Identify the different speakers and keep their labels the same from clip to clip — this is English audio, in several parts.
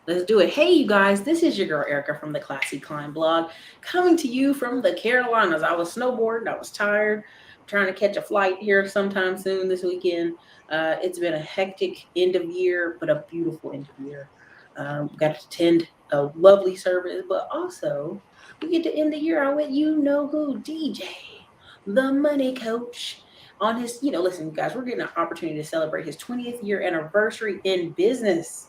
Speaker 1: Let's do it. Hey, you guys, this is your girl Erica from the Classy Climb blog, coming to you from the Carolinas. I was snowboarding, I was tired, I'm trying to catch a flight here sometime soon this weekend. It's been a hectic end of year, but a beautiful end of year. Got to attend a lovely service, but also we get to end the year out with you know who, DJ, the money coach. On his, listen, guys, we're getting an opportunity to celebrate his 20th year anniversary in business.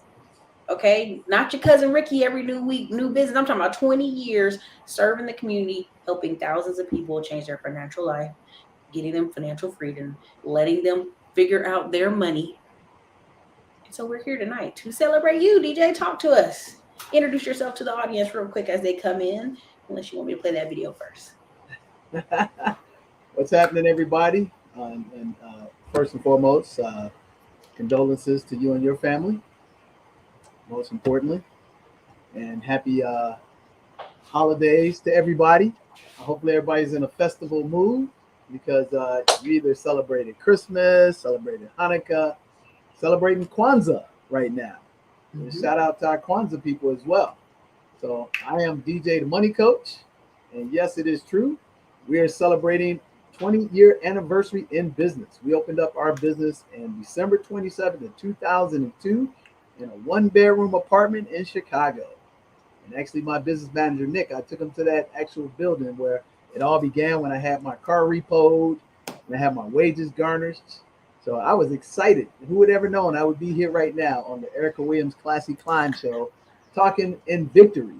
Speaker 1: Okay, not your cousin Ricky every new week, new business. I'm talking about 20 years serving the community, helping thousands of people change their financial life, getting them financial freedom, letting them figure out their money. And so we're here tonight to celebrate you, DJ. Talk to us. Introduce yourself to the audience real quick as they come in, unless you want me to play that video first.
Speaker 2: What's happening, everybody? And first and foremost, condolences to you and your family, most importantly, and happy holidays to everybody. Hopefully, everybody's in a festival mood because you either celebrated Christmas, celebrated Hanukkah, celebrating Kwanzaa right now. So shout out to our Kwanzaa people as well. So I am DJ the Money Coach, and yes, it is true. We are celebrating 20-year anniversary in business. We opened up our business in December 27th of 2002 in a one-bedroom apartment in Chicago. And actually, my business manager, Nick, I took him to that actual building where it all began when I had my car repoed and I had my wages garnished. So I was excited. Who would ever known I would be here right now on the Ericka Williams Classy Climb Show talking in victory.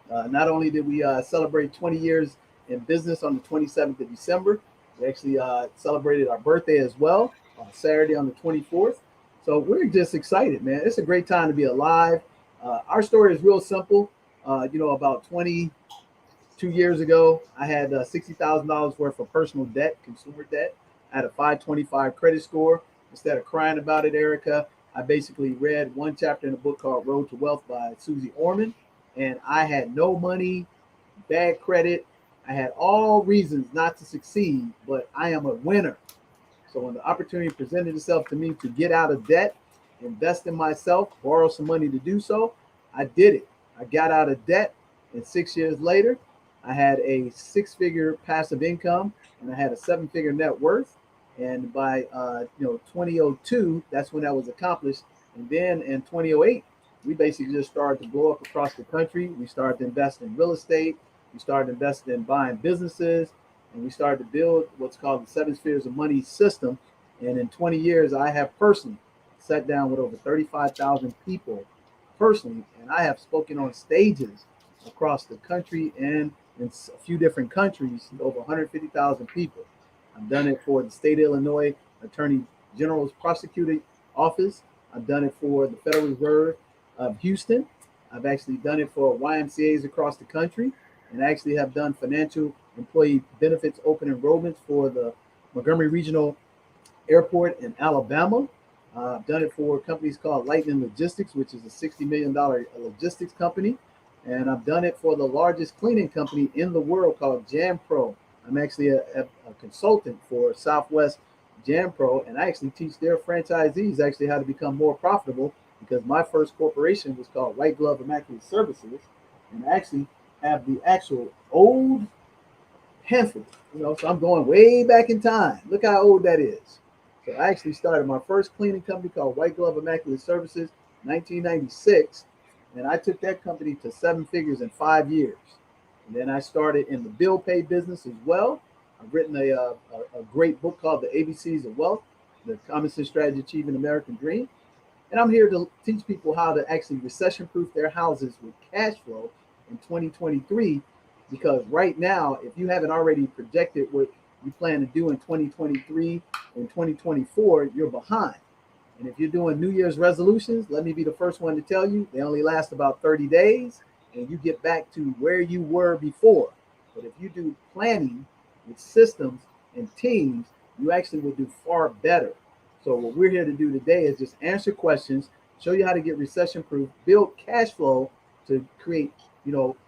Speaker 2: Not only did we celebrate 20 years in business on the 27th of December, we actually celebrated our birthday as well on Saturday on the 24th. So we're just excited, man. It's a great time to be alive. Our story is real simple. About 22 years ago, I had $60,000 worth of personal debt, consumer debt. I had a 525 credit score. Instead of crying about it, Erica, I basically read one chapter in a book called Road to Wealth by Susie Orman. And I had no money, bad credit. I had all reasons not to succeed, but I am a winner. So when the opportunity presented itself to me to get out of debt, invest in myself, borrow some money to do so, I did it. I got out of debt, and 6 years later, I had a six-figure passive income, and I had a seven-figure net worth. And by 2002, that's when that was accomplished. And then in 2008, we basically just started to blow up across the country. We started to invest in real estate. We started investing in buying businesses, and we started to build what's called the seven spheres of money system. And in 20 years, I have personally sat down with over 35,000 people personally, and I have spoken on stages across the country and in a few different countries to over 150,000 people. I've done it for the state of Illinois Attorney General's prosecuting office. I've done it for the Federal Reserve of Houston. I've actually done it for YMCA's across the country, and I actually have done financial employee benefits open enrollments for the Montgomery Regional Airport in Alabama. I've done it for companies called Lightning Logistics, which is a $60 million logistics company. And I've done it for the largest cleaning company in the world called JamPro. I'm actually a consultant for Southwest JamPro, and I actually teach their franchisees actually how to become more profitable because my first corporation was called White Glove Immaculate Services, and I actually have the actual old pamphlet, so I'm going way back in time. Look how old that is. So I actually started my first cleaning company called White Glove Immaculate Services, 1996, and I took that company to seven figures in 5 years. And then I started in the bill pay business as well. I've written a great book called The ABCs of Wealth, The Common Sense Strategy Achieving the American Dream. And I'm here to teach people how to actually recession-proof their houses with cash flow in 2023. Because right now, if you haven't already projected what you plan to do in 2023 and 2024, you're behind. And if you're doing New Year's resolutions, let me be the first one to tell you, they only last about 30 days and you get back to where you were before. But if you do planning with systems and teams, you actually will do far better. So what we're here to do today is just answer questions, show you how to get recession proof, build cash flow to create,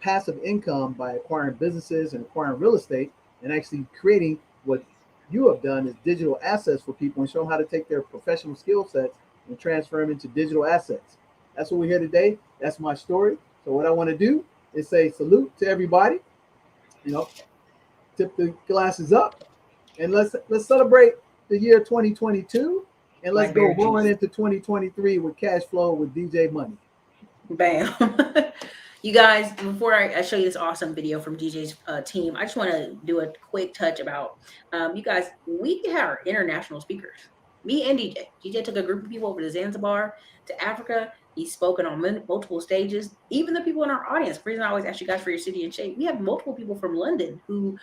Speaker 2: passive income by acquiring businesses and acquiring real estate, and actually creating what you have done is digital assets for people and show them how to take their professional skill sets and transfer them into digital assets. That's what we're here today. That's my story. So what I want to do is say salute to everybody. You know, tip the glasses up, and let's celebrate the year 2022, and let's go
Speaker 1: Blackberry
Speaker 2: rolling
Speaker 1: juice.
Speaker 2: into 2023 with cash flow with DJ Money.
Speaker 1: Bam. You guys, before I show you this awesome video from DJ's team, I just want to do a quick touch about you guys. We had our international speakers, me and DJ. DJ took a group of people over to Zanzibar, to Africa. He's spoken on multiple stages. Even the people in our audience. The reason I always ask you guys for your city and shape. We have multiple people from London who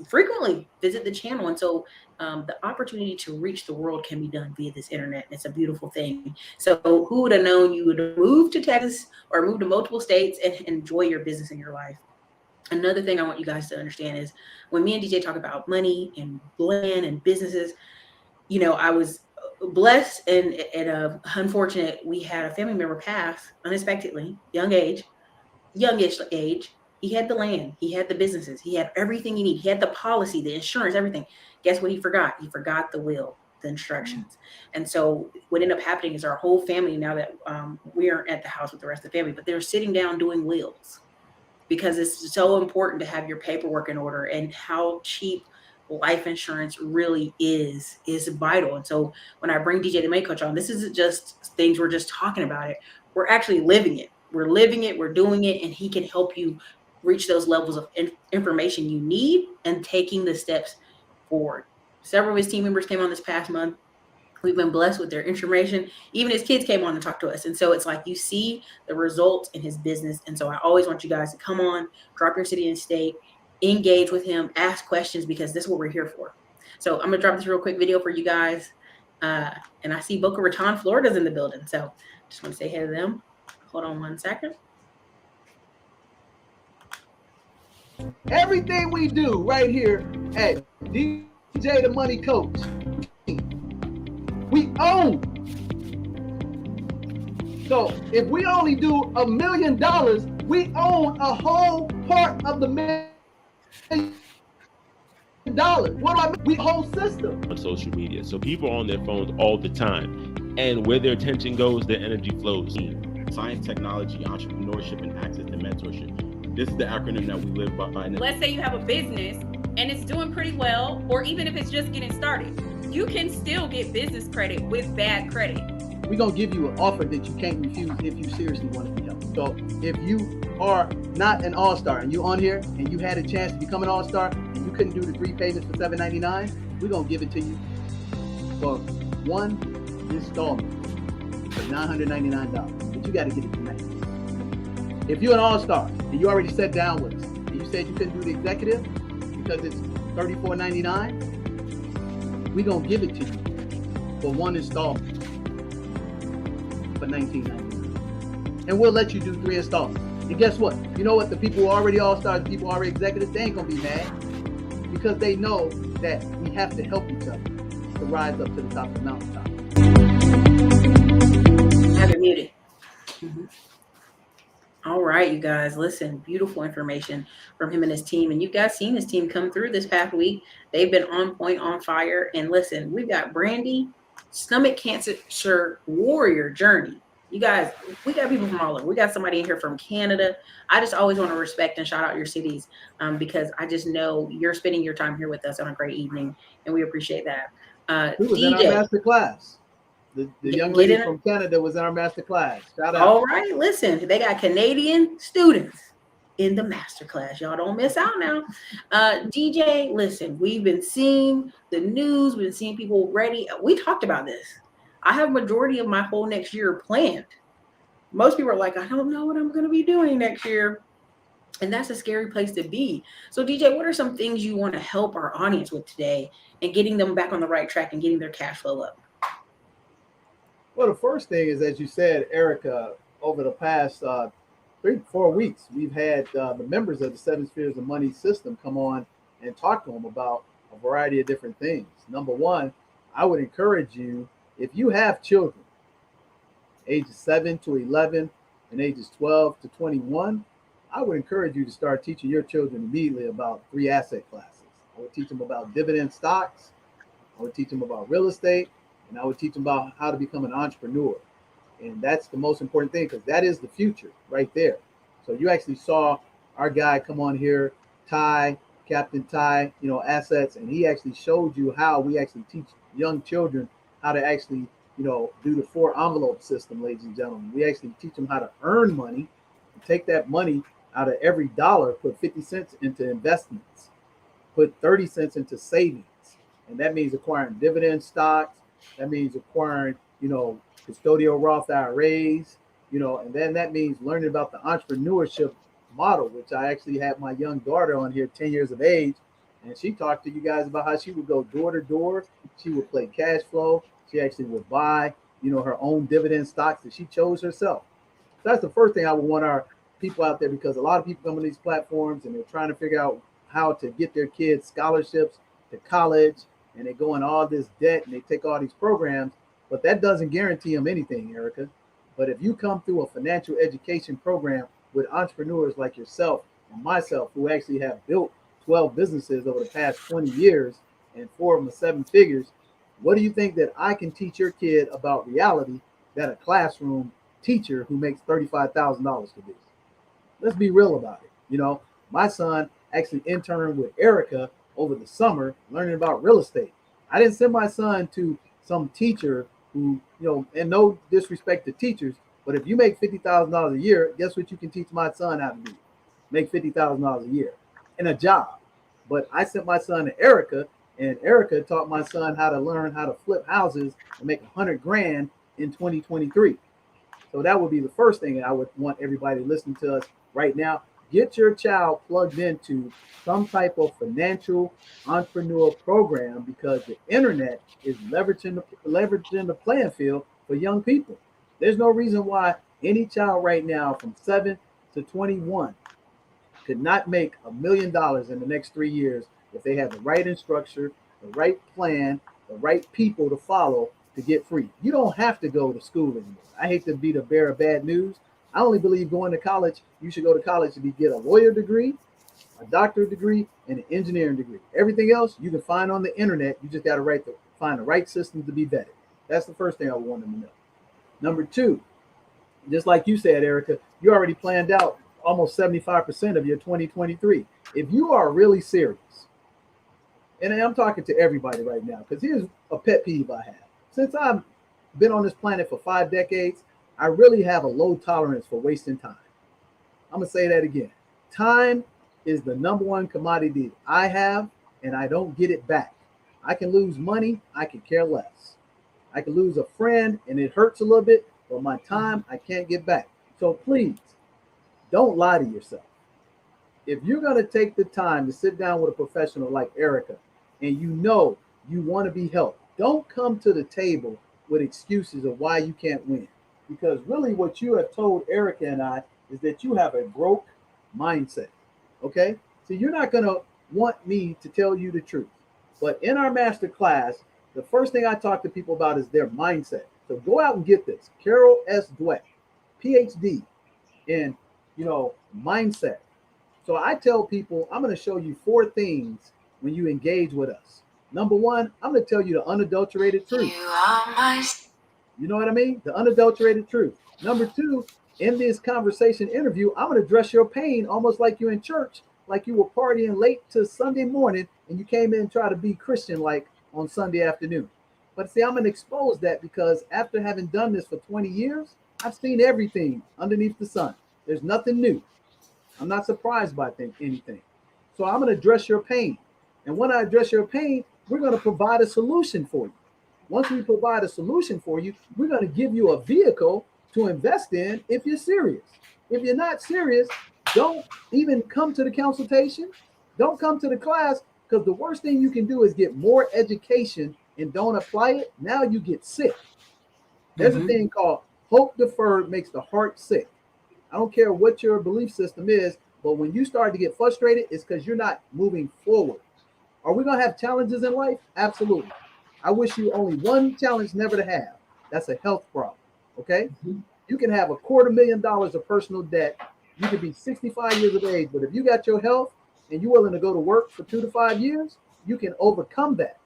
Speaker 1: frequently visit the channel, and so the opportunity to reach the world can be done via this internet. It's a beautiful thing. So who would have known you would move to Texas or move to multiple states and enjoy your business and your life? Another thing I want you guys to understand is when me and DJ talk about money and land and businesses, you know, I was blessed and unfortunate. We had a family member pass unexpectedly, youngish age. He had the land, he had the businesses, he had everything he needed. He had the policy, the insurance, everything. Guess what he forgot? He forgot the will, the instructions. And so what ended up happening is our whole family, now that we aren't at the house with the rest of the family, but they're sitting down doing wills because it's so important to have your paperwork in order, and how cheap life insurance really is vital. And so when I bring DJ the Money Coach on, this isn't just things we're just talking about it. We're actually living it. We're living it. We're doing it. And he can help you reach those levels of information you need and taking the steps forward. Several of his team members came on this past month. We've been blessed with their information. Even his kids came on and talked to us. And so it's like you see the results in his business. And so I always want you guys to come on, drop your city and state, engage with him, ask questions, because this is what we're here for. So I'm going to drop this real quick video for you guys. And I see Boca Raton, Florida's in the building. So just want to say hey to them. Hold on one second.
Speaker 2: Everything we do right here at DJ the Money Coach, we own. So if we only do $1 million, we own a whole part of the $1 million. What do I mean? We whole system
Speaker 3: on social media. So people are on their phones all the time, and where their attention goes, their energy flows.
Speaker 4: Science, technology, entrepreneurship, and access to mentorship. This is the acronym that we live by.
Speaker 5: Let's say you have a business and it's doing pretty well, or even if it's just getting started, you can still get business credit with bad credit.
Speaker 2: We're going to give you an offer that you can't refuse if you seriously want to be helped. So if you are not an all-star and you're on here and you had a chance to become an all-star and you couldn't do the 3 payments for $7.99, we're going to give it to you for one installment for $999. But you got to get it tonight. If you're an all-star and you already sat down with us and you said you couldn't do the executive because it's $34.99, we're going to give it to you for one installment for $19.99. And we'll let you do 3 installments. And guess what? You know what? The people who are already all-stars, the people who are already executives, they ain't going to be mad because they know that we have to help each other to rise up to the top of the mountaintop.
Speaker 1: Have it muted. Mm-hmm. All right, you guys, listen, beautiful information from him and his team. And you guys seen his team come through this past week. They've been on point, on fire. And listen, we've got Brandy, stomach cancer warrior journey. You guys, we got people from all over. We got somebody in here from Canada. I just always want to respect and shout out your cities because I just know you're spending your time here with us on a great evening. And we appreciate that.
Speaker 2: Who was
Speaker 1: DJ,
Speaker 2: in our master class? The young lady from Canada was in our master class. Shout out.
Speaker 1: All right, listen, they got Canadian students in the master class. Y'all don't miss out now. DJ, listen, we've been seeing the news. We've been seeing people ready. We talked about this. I have majority of my whole next year planned. Most people are like, I don't know what I'm going to be doing next year. And that's a scary place to be. So DJ, what are some things you want to help our audience with today and getting them back on the right track and getting their cash flow up?
Speaker 2: Well, the first thing is, as you said, Ericka, over the past 3-4 weeks, we've had the members of the 7 Spheres of Money system come on and talk to them about a variety of different things. Number one, I would encourage you, if you have children, ages 7 to 11 and ages 12 to 21, I would encourage you to start teaching your children immediately about 3 asset classes. I would teach them about dividend stocks. I would teach them about real estate. And I would teach them about how to become an entrepreneur. And that's the most important thing, because that is the future right there. So you actually saw our guy come on here, Ty, Captain Ty, assets, and he actually showed you how we actually teach young children how to actually, do the 4 envelope system, ladies and gentlemen. We actually teach them how to earn money, take that money out of every dollar, put 50 cents into investments, put 30 cents into savings. And that means acquiring dividend stocks. That means acquiring, custodial Roth IRAs, and then that means learning about the entrepreneurship model, which I actually had my young daughter on here, 10 years of age. And she talked to you guys about how she would go door to door. She would play Cashflow. She actually would buy, her own dividend stocks that she chose herself. So that's the first thing I would want our people out there, because a lot of people come on these platforms and they're trying to figure out how to get their kids scholarships to college, and they go in all this debt and they take all these programs, but that doesn't guarantee them anything, Ericka. But if you come through a financial education program with entrepreneurs like yourself and myself, who actually have built 12 businesses over the past 20 years and 4 of them are 7 figures, what do you think that I can teach your kid about reality that a classroom teacher who makes $35,000 could do? Let's be real about it. My son actually interned with Ericka over the summer learning about real estate. I didn't send my son to some teacher who, and no disrespect to teachers, but if you make $50,000 a year, guess what you can teach my son how to do? Make $50,000 a year in a job. But I sent my son to Ericka, and Ericka taught my son how to learn how to flip houses and make $100,000 in 2023. So that would be the first thing I would want everybody listening to us right now. Get your child plugged into some type of financial entrepreneur program, because the internet is leveraging the playing field for young people. There's no reason why any child right now from 7 to 21 could not make $1 million in the next 3 years if they have the right instructor, the right plan, the right people to follow to get free. You don't have to go to school anymore. I hate to be the bearer of bad news. I only believe going to college, you should go to college to get a lawyer degree, a doctorate degree, and an engineering degree. Everything else you can find on the internet. You just got to find the right system to be vetted. That's the first thing I want them to know. Number 2, just like you said, Ericka, you already planned out almost 75% of your 2023. If you are really serious, and I'm talking to everybody right now, because here's a pet peeve I have. Since I've been on this planet for 5 decades, I really have a low tolerance for wasting time. I'm going to say that again. Time is the number one commodity I have, and I don't get it back. I can lose money. I can care less. I can lose a friend, and it hurts a little bit, but my time I can't get back. So please, don't lie to yourself. If you're going to take the time to sit down with a professional like Ericka, and you want to be helped, don't come to the table with excuses of why you can't win. Because really what you have told Ericka and I is that you have a broke mindset, okay? So you're not going to want me to tell you the truth. But in our master class, the first thing I talk to people about is their mindset. So go out and get this. Carol S. Dweck, PhD in, mindset. So I tell people, I'm going to show you 4 things when you engage with us. Number 1, I'm going to tell you the unadulterated truth. You know what I mean? The unadulterated truth. Number 2, in this conversation interview, I'm going to address your pain almost like you're in church, like you were partying late to Sunday morning and you came in and tried to be Christian like on Sunday afternoon. But see, I'm going to expose that because after having done this for 20 years, I've seen everything underneath the sun. There's nothing new. I'm not surprised by anything. So I'm going to address your pain. And when I address your pain, we're going to provide a solution for you. Once we provide a solution for you, we're going to give you a vehicle to invest in if you're serious. If you're not serious, don't even come to the consultation. Don't come to the class, because the worst thing you can do is get more education and don't apply it. Now you get sick. There's a thing called hope deferred makes the heart sick. I don't care what your belief system is, but when you start to get frustrated, it's because you're not moving forward. Are we going to have challenges in life? Absolutely. I wish you only one challenge never to have. That's a health problem, okay? You can have $250,000 of personal debt. You could be 65 years of age, but if you got your health and you're willing to go to work for 2 to 5 years, you can overcome that.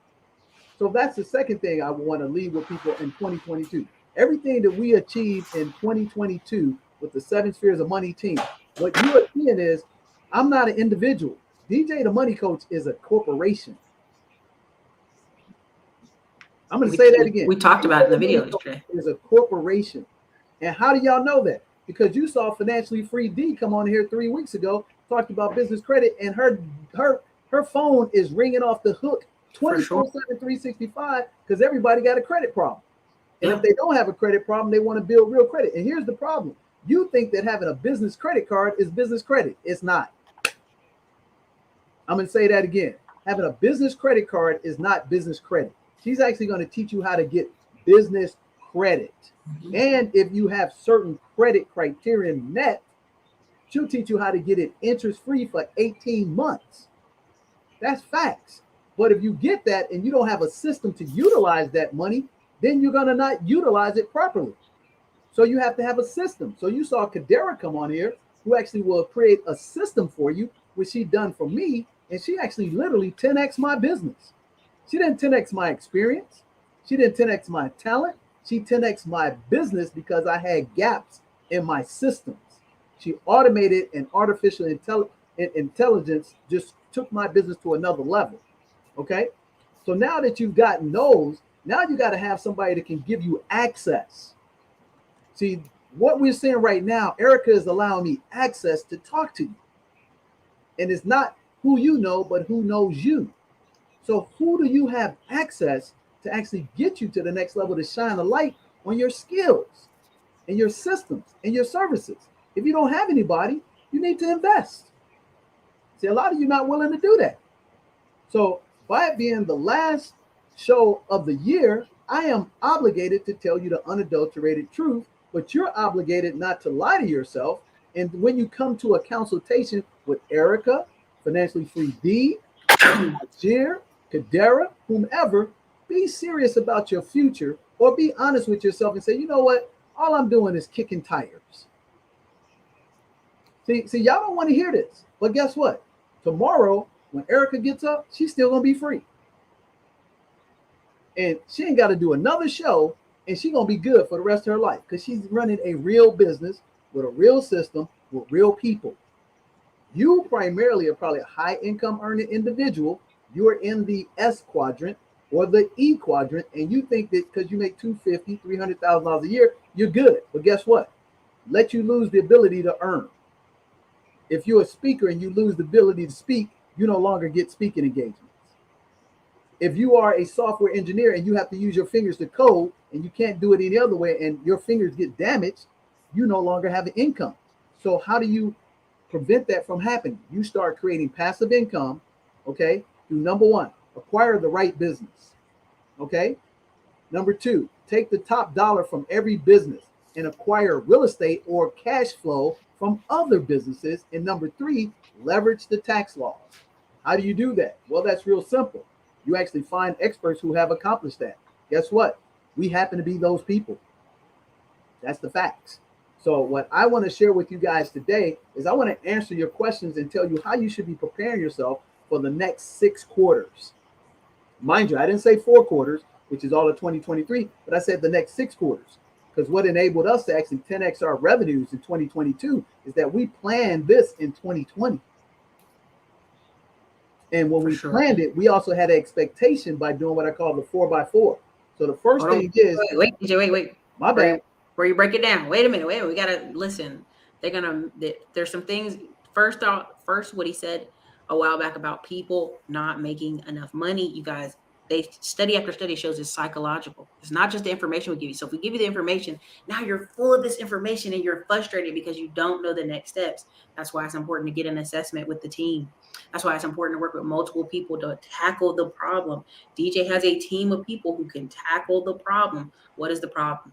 Speaker 2: So that's the second thing I want to leave with people in 2022. everything that we achieved in 2022 with the 7 Spheres of Money team, what you are seeing is I'm not an individual. DJ the Money Coach is a corporation. I'm going to say that again.
Speaker 1: We talked about it in the video
Speaker 2: DJ the Money Coach
Speaker 1: yesterday.
Speaker 2: is a corporation. And how do y'all know that? Because you saw Financially Free D come on here 3 weeks ago, talked about business credit, and her phone is ringing off the hook 24/7, 365, because everybody got a credit problem. And if they don't have a credit problem, they want to build real credit. And here's the problem. You think that having a business credit card is business credit. It's not. I'm going to say that again. Having a business credit card is not business credit. She's actually going to teach you how to get business credit. And if you have certain credit criteria met, she'll teach you how to get it interest-free for 18 months. That's facts. But if you get that and you don't have a system to utilize that money, then you're going to not utilize it properly. So you have to have a system. So you saw Kadera come on here, who actually will create a system for you, which she done for me. And she actually literally 10x my business. She didn't 10x my experience. She didn't 10x my talent. She 10x my business because I had gaps in my systems. She automated and artificial intelligence just took my business to another level. Okay. So now that you've gotten those, now you got to have somebody that can give you access. See, what we're seeing right now, Ericka is allowing me access to talk to you. And it's not who you know, but who knows you. So who do you have access to actually get you to the next level to shine a light on your skills and your systems and your services? If you don't have anybody, you need to invest. See, a lot of you not willing to do that. So by it being the last show of the year, I am obligated to tell you the unadulterated truth, but you're obligated not to lie to yourself. And when you come to a consultation with Ericka, Financially Free D, Najir, Kadera, whomever, be serious about your future or be honest with yourself and say, you know what? All I'm doing is kicking tires. See, y'all don't want to hear this. But guess what? Tomorrow, when Ericka gets up, she's still going to be free. And she ain't got to do another show, and she's going to be good for the rest of her life because she's running a real business with a real system with real people. You primarily are probably a high income earning individual. You are in the S quadrant or the E quadrant, and you think that because you make $250,000, $300,000 a year, you're good. But guess what? Let you lose the ability to earn. If you're a speaker and you lose the ability to speak, you no longer get speaking engagements. If you are a software engineer and you have to use your fingers to code and you can't do it any other way and your fingers get damaged, you no longer have an income. So how do you prevent that from happening? You start creating passive income, okay, through number one, acquire the right business, okay? Number two, take the top dollar from every business and acquire real estate or cash flow from other businesses. And number three, leverage the tax laws. How do you do that? Well, that's real simple. You actually find experts who have accomplished that. Guess what? We happen to be those people. That's the facts. So what I want to share with you guys today is I want to answer your questions and tell you how you should be preparing yourself for the next 6 quarters. Mind you, I didn't say 4 quarters, which is all of 2023, but I said the next 6 quarters. Because what enabled us to actually 10x our revenues in 2022 is that we planned this in 2020. And when we planned it, we also had an expectation by doing what I call the 4x4. So the first thing is
Speaker 1: wait.
Speaker 2: My bad.
Speaker 1: Where you break it down. Wait a minute. We gotta listen. There's some things. First, what he said a while back about people not making enough money. You guys, study after study shows it's psychological. It's not just the information we give you. So if we give you the information, now you're full of this information and you're frustrated because you don't know the next steps. That's why it's important to get an assessment with the team. That's why it's important to work with multiple people to tackle the problem. DJ has a team of people who can tackle the problem. What is the problem?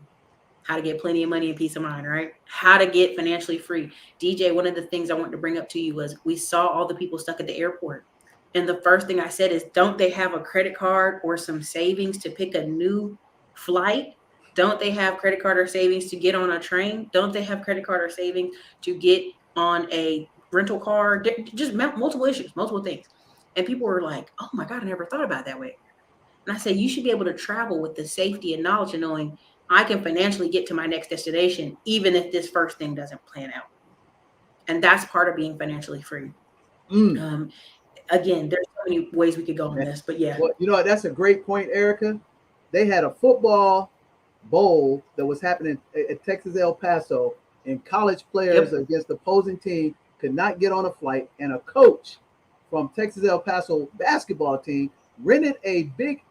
Speaker 1: How to get plenty of money and peace of mind, right? How to get financially free. DJ, one of the things I wanted to bring up to you was we saw all the people stuck at the airport. And the first thing I said is, don't they have a credit card or some savings to pick a new flight? Don't they have credit card or savings to get on a train? Don't they have credit card or savings to get on a rental car? Just multiple issues, multiple things. And people were like, oh my God, I never thought about it that way. And I said, you should be able to travel with the safety and knowledge of knowing I can financially get to my next destination, even if this first thing doesn't plan out. And that's part of being financially free. Again, there's so many ways we could go on this, but yeah.
Speaker 2: Well, you know, that's a great point, Ericka. They had a football bowl that was happening at Texas El Paso, and college players against the opposing team could not get on a flight, and a coach from Texas El Paso basketball team rented a big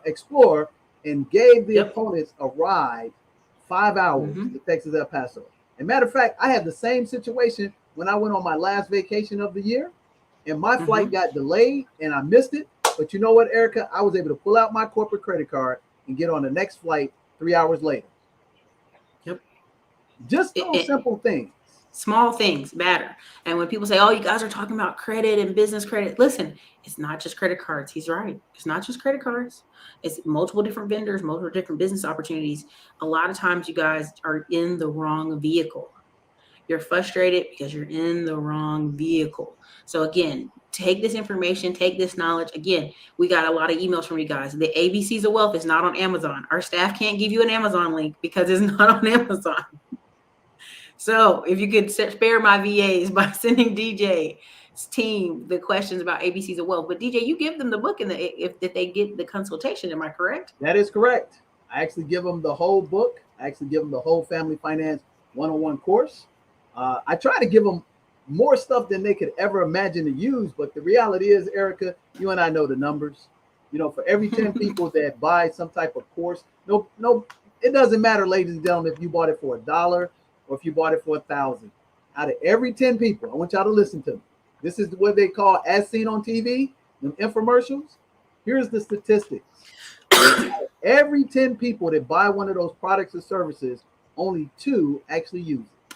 Speaker 2: Explorer and gave the opponents a ride 5 hours to Texas El Paso. And matter of fact, I had the same situation when I went on my last vacation of the year, and my flight got delayed and I missed it. But you know what, Ericka? I was able to pull out my corporate credit card and get on the next flight 3 hours later. Just those simple things.
Speaker 1: Small things matter. And when people say, oh, you guys are talking about credit and business credit, listen, it's not just credit cards. He's right. It's not just credit cards. It's multiple different vendors, multiple different business opportunities. A lot of times you guys are in the wrong vehicle. You're frustrated because you're in the wrong vehicle. So again, take this information, take this knowledge. Again, we got a lot of emails from you guys. The ABCs of Wealth is not on Amazon. Our staff can't give you an Amazon link because it's not on Amazon. So if you could spare my VAs by sending DJ's team the questions about ABCs of Wealth. But DJ, you give them the book if they get the consultation. Am I correct?
Speaker 2: That is correct. I actually give them the whole book. I actually give them the whole Family Finance 101 course. I try to give them more stuff than they could ever imagine to use. But the reality is, Ericka, you and I know the numbers. You know, for every 10 people that buy some type of course, no, it doesn't matter, ladies and gentlemen, if you bought it for $1 or if you bought it for 1,000. Out of every 10 people, I want y'all to listen to me. This is what they call as seen on TV, them infomercials. Here's the statistics. Every 10 people that buy one of those products or services, only 2 actually use it.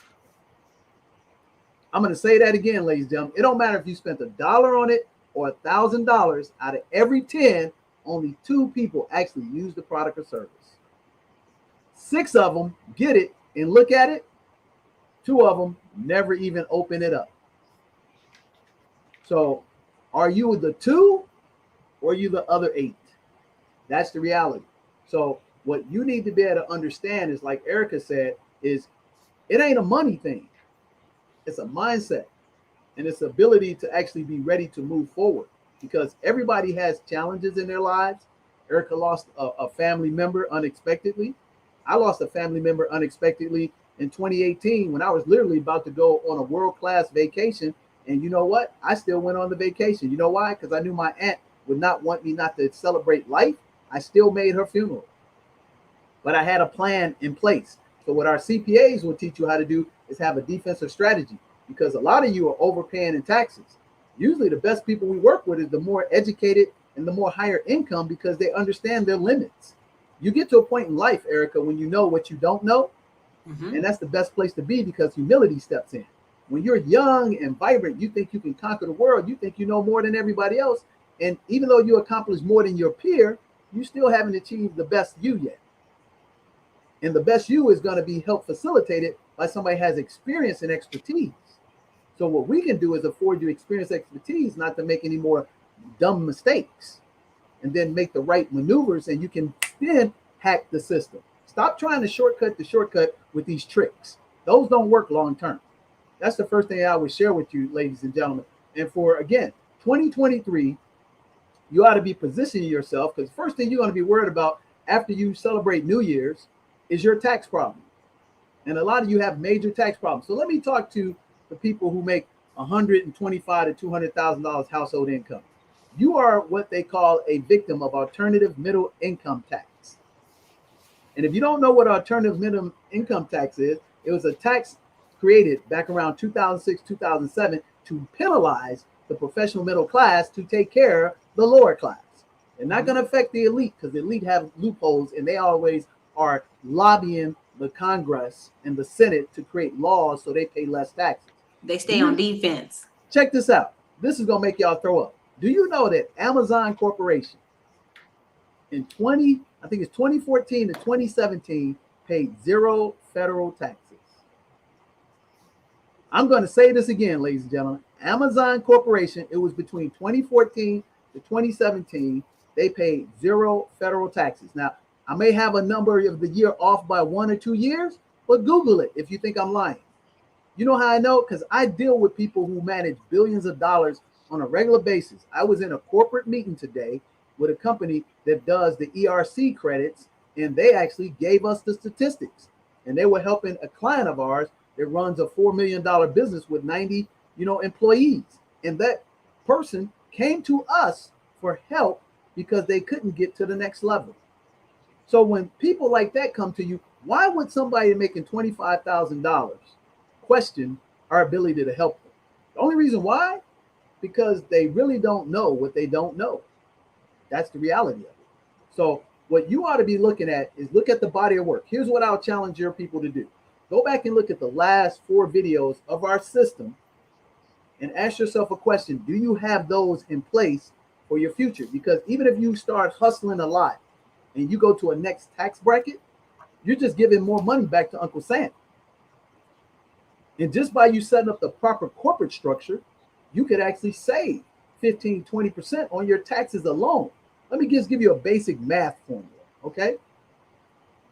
Speaker 2: I'm going to say that again, ladies and gentlemen. It don't matter if you spent $1 on it or $1,000. Out of every 10, only 2 people actually use the product or service. 6 of them get it and look at it. 2 of them never even open it up. So are you the 2 or are you the other 8? That's the reality. So what you need to be able to understand is, like Ericka said, is it ain't a money thing. It's a mindset, and it's ability to actually be ready to move forward, because everybody has challenges in their lives. Ericka lost a family member unexpectedly. I lost a family member unexpectedly in 2018 when I was literally about to go on a world-class vacation. And you know what? I still went on the vacation. You know why? Because I knew my aunt would not want me not to celebrate life. I still made her funeral. But I had a plan in place. So what our CPAs will teach you how to do is have a defensive strategy, because a lot of you are overpaying in taxes. Usually the best people we work with is the more educated and the more higher income, because they understand their limits. You get to a point in life, Ericka, when you know what you don't know. And that's the best place to be, because humility steps in. When you're young and vibrant, you think you can conquer the world. You think you know more than everybody else. And even though you accomplish more than your peer, you still haven't achieved the best you yet. And the best you is going to be helped facilitated by somebody who has experience and expertise. So what we can do is afford you experience, expertise, not to make any more dumb mistakes, and then make the right maneuvers, and you can then hack the system. Stop trying to shortcut the shortcut with these tricks. Those don't work long term. That's the first thing I would share with you, ladies and gentlemen. And for, again, 2023, you ought to be positioning yourself, because the first thing you're going to be worried about after you celebrate New Year's is your tax problem. And a lot of you have major tax problems. So let me talk to the people who make $125,000 to $200,000 household income. You are what they call a victim of alternative middle income tax. And if you don't know what alternative middle income tax is, it was a tax created back around 2006, 2007 to penalize the professional middle class to take care of the lower class. They're not going to affect the elite, because the elite have loopholes, and they always are lobbying the Congress and the Senate to create laws so they pay less taxes.
Speaker 1: They stay on defense.
Speaker 2: Check this out. This is going to make y'all throw up. Do you know that Amazon Corporation in 2014 to 2017 paid 0 federal taxes? I'm going to say this again, ladies and gentlemen. Amazon Corporation, it was between 2014 to 2017, they paid 0 federal taxes. Now, I may have a number of the year off by 1 or 2 years, but Google it if you think I'm lying. You know how I know? Because I deal with people who manage billions of dollars on a regular basis. I was in a corporate meeting today with a company that does the ERC credits, and they actually gave us the statistics. And they were helping a client of ours that runs a $4 million business with 90, employees. And that person came to us for help because they couldn't get to the next level. So when people like that come to you, why would somebody making $25,000 question our ability to help them? The only reason why, because they really don't know what they don't know. That's the reality of it. So what you ought to be looking at is look at the body of work. Here's what I'll challenge your people to do. Go back and look at the last 4 videos of our system and ask yourself a question. Do you have those in place for your future? Because even if you start hustling a lot and you go to a next tax bracket, you're just giving more money back to Uncle Sam. And just by you setting up the proper corporate structure, you could actually save 15, 20% on your taxes alone. Let me just give you a basic math formula, okay?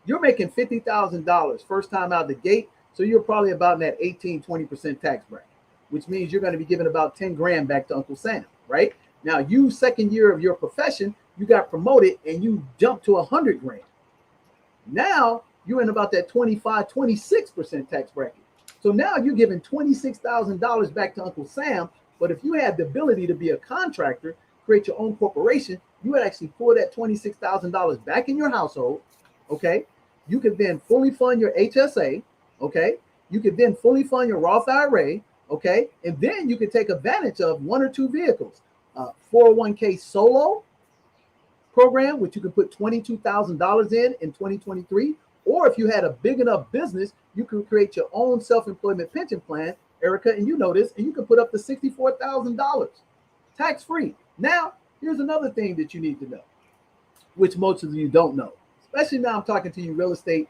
Speaker 2: You're making $50,000 first time out the gate, so you're probably about in that 18, 20% tax bracket, which means you're going to be giving about 10 grand back to Uncle Sam, right? Now, you second year of your profession, you got promoted and you jumped to 100 grand. Now you're in about that 25, 26% tax bracket. So now you're giving $26,000 back to Uncle Sam. But if you had the ability to be a contractor, create your own corporation, you would actually pull that $26,000 back in your household. Okay. You could then fully fund your HSA. Okay. You could then fully fund your Roth IRA. Okay. And then you could take advantage of 1 or 2 vehicles, 401k solo program, which you can put $22,000 in 2023. Or if you had a big enough business, you could create your own self-employment pension plan, Ericka, and you know this, and you can put up to $64,000 tax-free. Now, here's another thing that you need to know, which most of you don't know, especially now I'm talking to you real estate,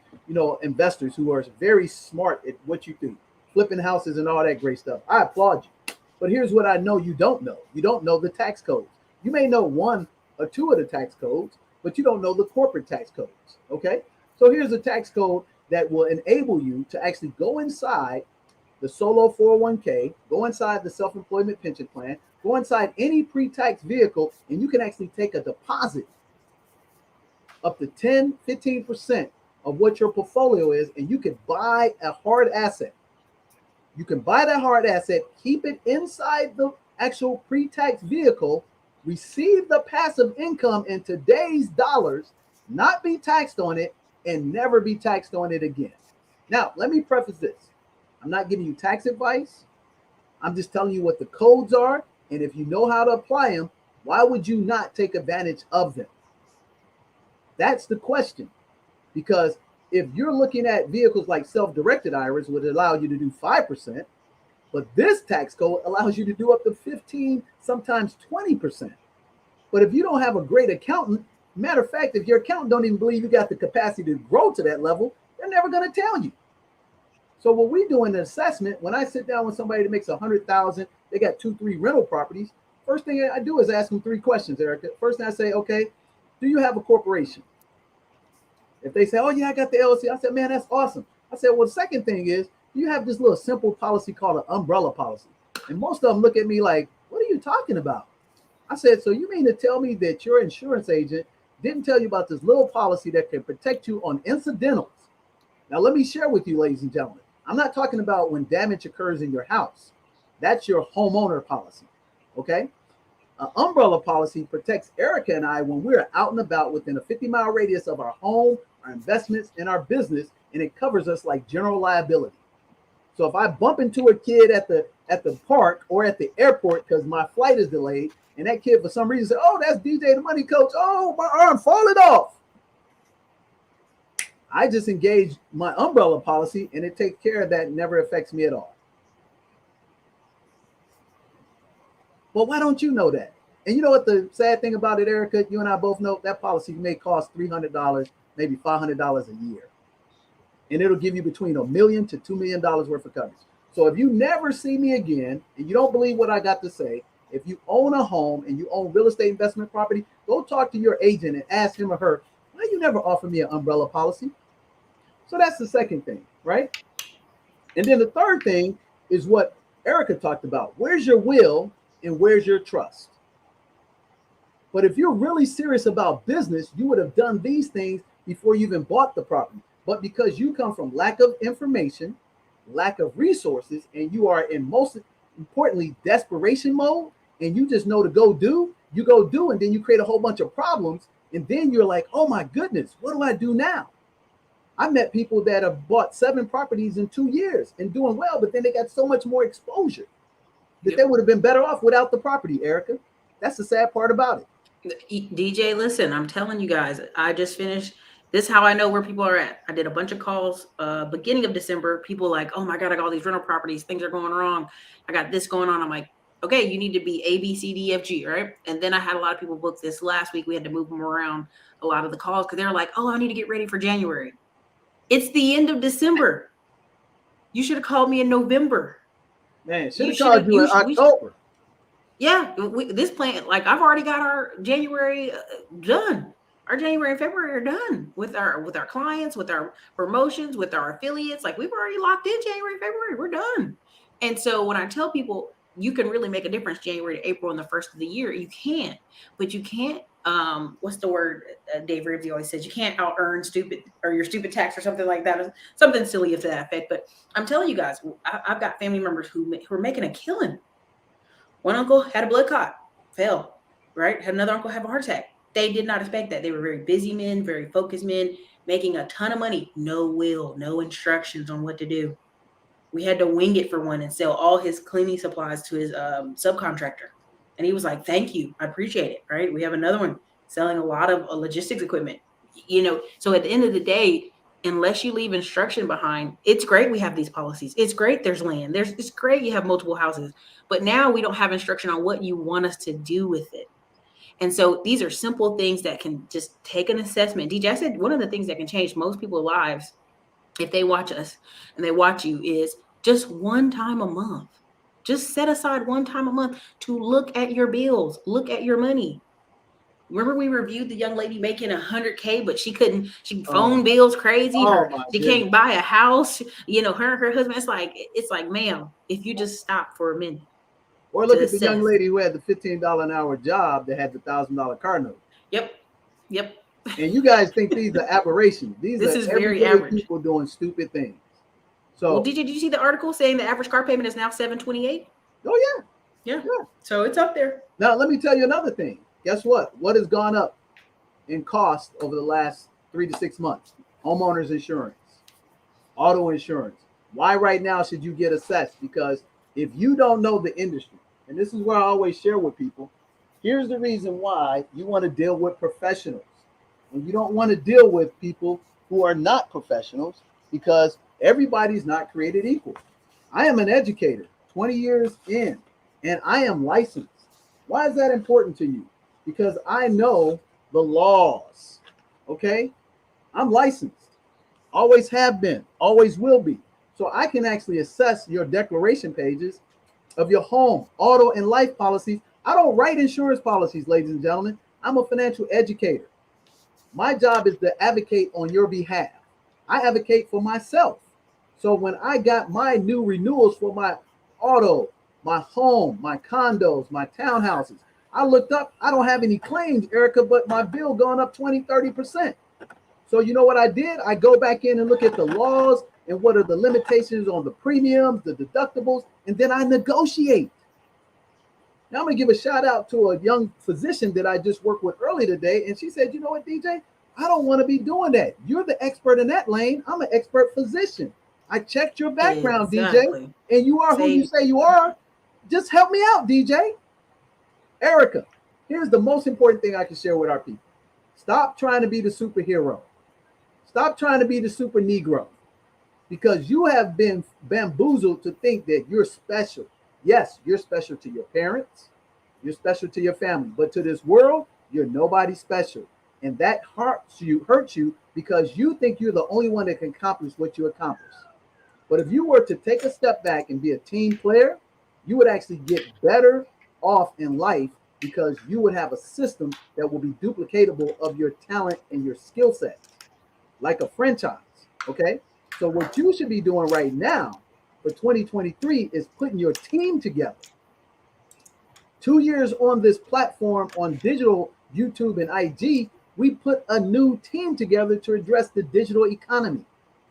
Speaker 2: investors who are very smart at what you do, flipping houses and all that great stuff. I applaud you. But here's what I know you don't know. You don't know the tax codes. You may know 1 or 2 of the tax codes, but you don't know the corporate tax codes, okay? So here's a tax code that will enable you to actually go inside the solo 401k, go inside the self-employment pension plan, go inside any pre-tax vehicle, and you can actually take a deposit up to 10, 15% of what your portfolio is, and you can buy a hard asset. You can buy that hard asset, keep it inside the actual pre-tax vehicle, receive the passive income in today's dollars, not be taxed on it, and never be taxed on it again. Now, let me preface this. I'm not giving you tax advice. I'm just telling you what the codes are. And if you know how to apply them, why would you not take advantage of them? That's the question. Because if you're looking at vehicles like self-directed IRAs, would allow you to do 5%, but this tax code allows you to do up to 15, sometimes 20%. But if you don't have a great accountant, matter of fact, if your accountant don't even believe you got the capacity to grow to that level, they're never going to tell you. So what we do in the assessment, when I sit down with somebody that makes $100,000, they got 2, 3 rental properties. First thing I do is ask them 3 questions, Ericka. First thing I say, okay, do you have a corporation? If they say, oh yeah, I got the LLC, I said, man, that's awesome. I said, well, the second thing is, do you have this little simple policy called an umbrella policy? And most of them look at me like, what are you talking about? I said, so you mean to tell me that your insurance agent didn't tell you about this little policy that can protect you on incidentals? Now, let me share with you, ladies and gentlemen. I'm not talking about when damage occurs in your house. That's your homeowner policy, okay? An umbrella policy protects Ericka and I when we're out and about within a 50-mile radius of our home, our investments, and our business, and it covers us like general liability. So if I bump into a kid at the park or at the airport because my flight is delayed, and that kid for some reason said, oh, that's DJ the Money Coach. Oh, my arm falling off. I just engaged my umbrella policy, and it takes care of that and never affects me at all. Well, why don't you know that? And you know what the sad thing about it, Ericka? You and I both know that policy may cost $300, maybe $500 a year. And it'll give you between $1 million to $2 million worth of coverage. So if you never see me again, and you don't believe what I got to say, if you own a home and you own real estate investment property, go talk to your agent and ask him or her, why you never offer me an umbrella policy? So that's the second thing, right? And then the third thing is what Ericka talked about. Where's your will and where's your trust? But if you're really serious about business, you would have done these things before you even bought the property. But because you come from lack of information, lack of resources, and you are in most importantly desperation mode, and you just know to go do, you go do, and then you create a whole bunch of problems. And then you're like, oh my goodness, what do I do now? I met people that have bought 7 properties in 2 years and doing well, but then they got so much more exposure that they would have been better off without the property, Ericka. That's the sad part about it.
Speaker 1: DJ, listen, I'm telling you guys, I just finished. This is how I know where people are at. I did a bunch of calls beginning of December. People like, oh my God, I got all these rental properties. Things are going wrong. I got this going on. I'm like, okay, you need to be A, B, C, D, F, G, right? And then I had a lot of people book this last week. We had to move them around a lot of the calls because they're like, oh, I need to get ready for January. It's the end of December. You should have called me in November.
Speaker 2: Man, should have called you in October.
Speaker 1: Yeah, this plan, like I've already got our January done. Our January and February are done with our clients, with our promotions, with our affiliates. Like we've already locked in January, February. We're done. And so when I tell people you can really make a difference January to April and the first of the year, you can, but you can't. What's the word Dave Ramsey always says? You can't out earn stupid or your stupid tax or something like that, something silly to that effect. But I'm telling you guys, I've got family members who are making a killing. One uncle had a blood clot, fell, right? Had another uncle have a heart attack. They did not expect that. They were very busy men, very focused men, making a ton of money. No will, no instructions on what to do. We had to wing it for one and sell all his cleaning supplies to his subcontractor. And he was like, thank you. I appreciate it, right? We have another one selling a lot of logistics equipment. So at the end of the day, unless you leave instruction behind, it's great we have these policies. It's great there's land. It's great you have multiple houses. But now we don't have instruction on what you want us to do with it. And so these are simple things that can just take an assessment. DJ, I said one of the things that can change most people's lives if they watch us and they watch you is just one time a month. Just set aside one time a month to look at your bills, look at your money. Remember we reviewed the young lady making $100K, but she phone bills crazy. She can't buy a house. Her and her husband. It's like, ma'am, if you just stop for a minute.
Speaker 2: Or look at the young lady who had the $15 an hour job that had the $1,000 car note.
Speaker 1: Yep.
Speaker 2: And you guys think these are aberrations. This is very average people doing stupid things. So,
Speaker 1: did you see the article saying the average car payment is now $728?
Speaker 2: Oh
Speaker 1: yeah. So it's up there.
Speaker 2: Now let me tell you another thing. Guess what? What has gone up in cost over the last 3 to 6 months? Homeowners insurance, auto insurance. Why right now should you get assessed? Because if you don't know the industry, and this is where I always share with people, here's the reason why you want to deal with professionals. And you don't want to deal with people who are not professionals because everybody's not created equal. I am an educator, 20 years in, and I am licensed. Why is that important to you? Because I know the laws, okay? I'm licensed, always have been, always will be. So I can actually assess your declaration pages of your home, auto, and life policies. I don't write insurance policies, ladies and gentlemen. I'm a financial educator. My job is to advocate on your behalf. I advocate for myself. So when I got my new renewals for my auto, my home, my condos, my townhouses, I looked up, I don't have any claims, Ericka, but my bill going up 20, 30%. So you know what I did? I go back in and look at the laws and what are the limitations on the premiums, the deductibles, and then I negotiate. Now I'm gonna give a shout out to a young physician that I just worked with earlier today. And she said, you know what, DJ? I don't want to be doing that. You're the expert in that lane. I'm an expert physician. I checked your background, DJ, and you are who you say you are. Just help me out, DJ. Ericka, here's the most important thing I can share with our people. Stop trying to be the superhero. Stop trying to be the super Negro, because you have been bamboozled to think that you're special. Yes, you're special to your parents. You're special to your family. But to this world, you're nobody special. And that hurts you because you think you're the only one that can accomplish what you accomplish. But if you were to take a step back and be a team player, you would actually get better off in life because you would have a system that will be duplicatable of your talent and your skill sets, like a franchise. Okay. So what you should be doing right now for 2023 is putting your team together. 2 years on this platform on digital, YouTube and IG, we put a new team together to address the digital economy.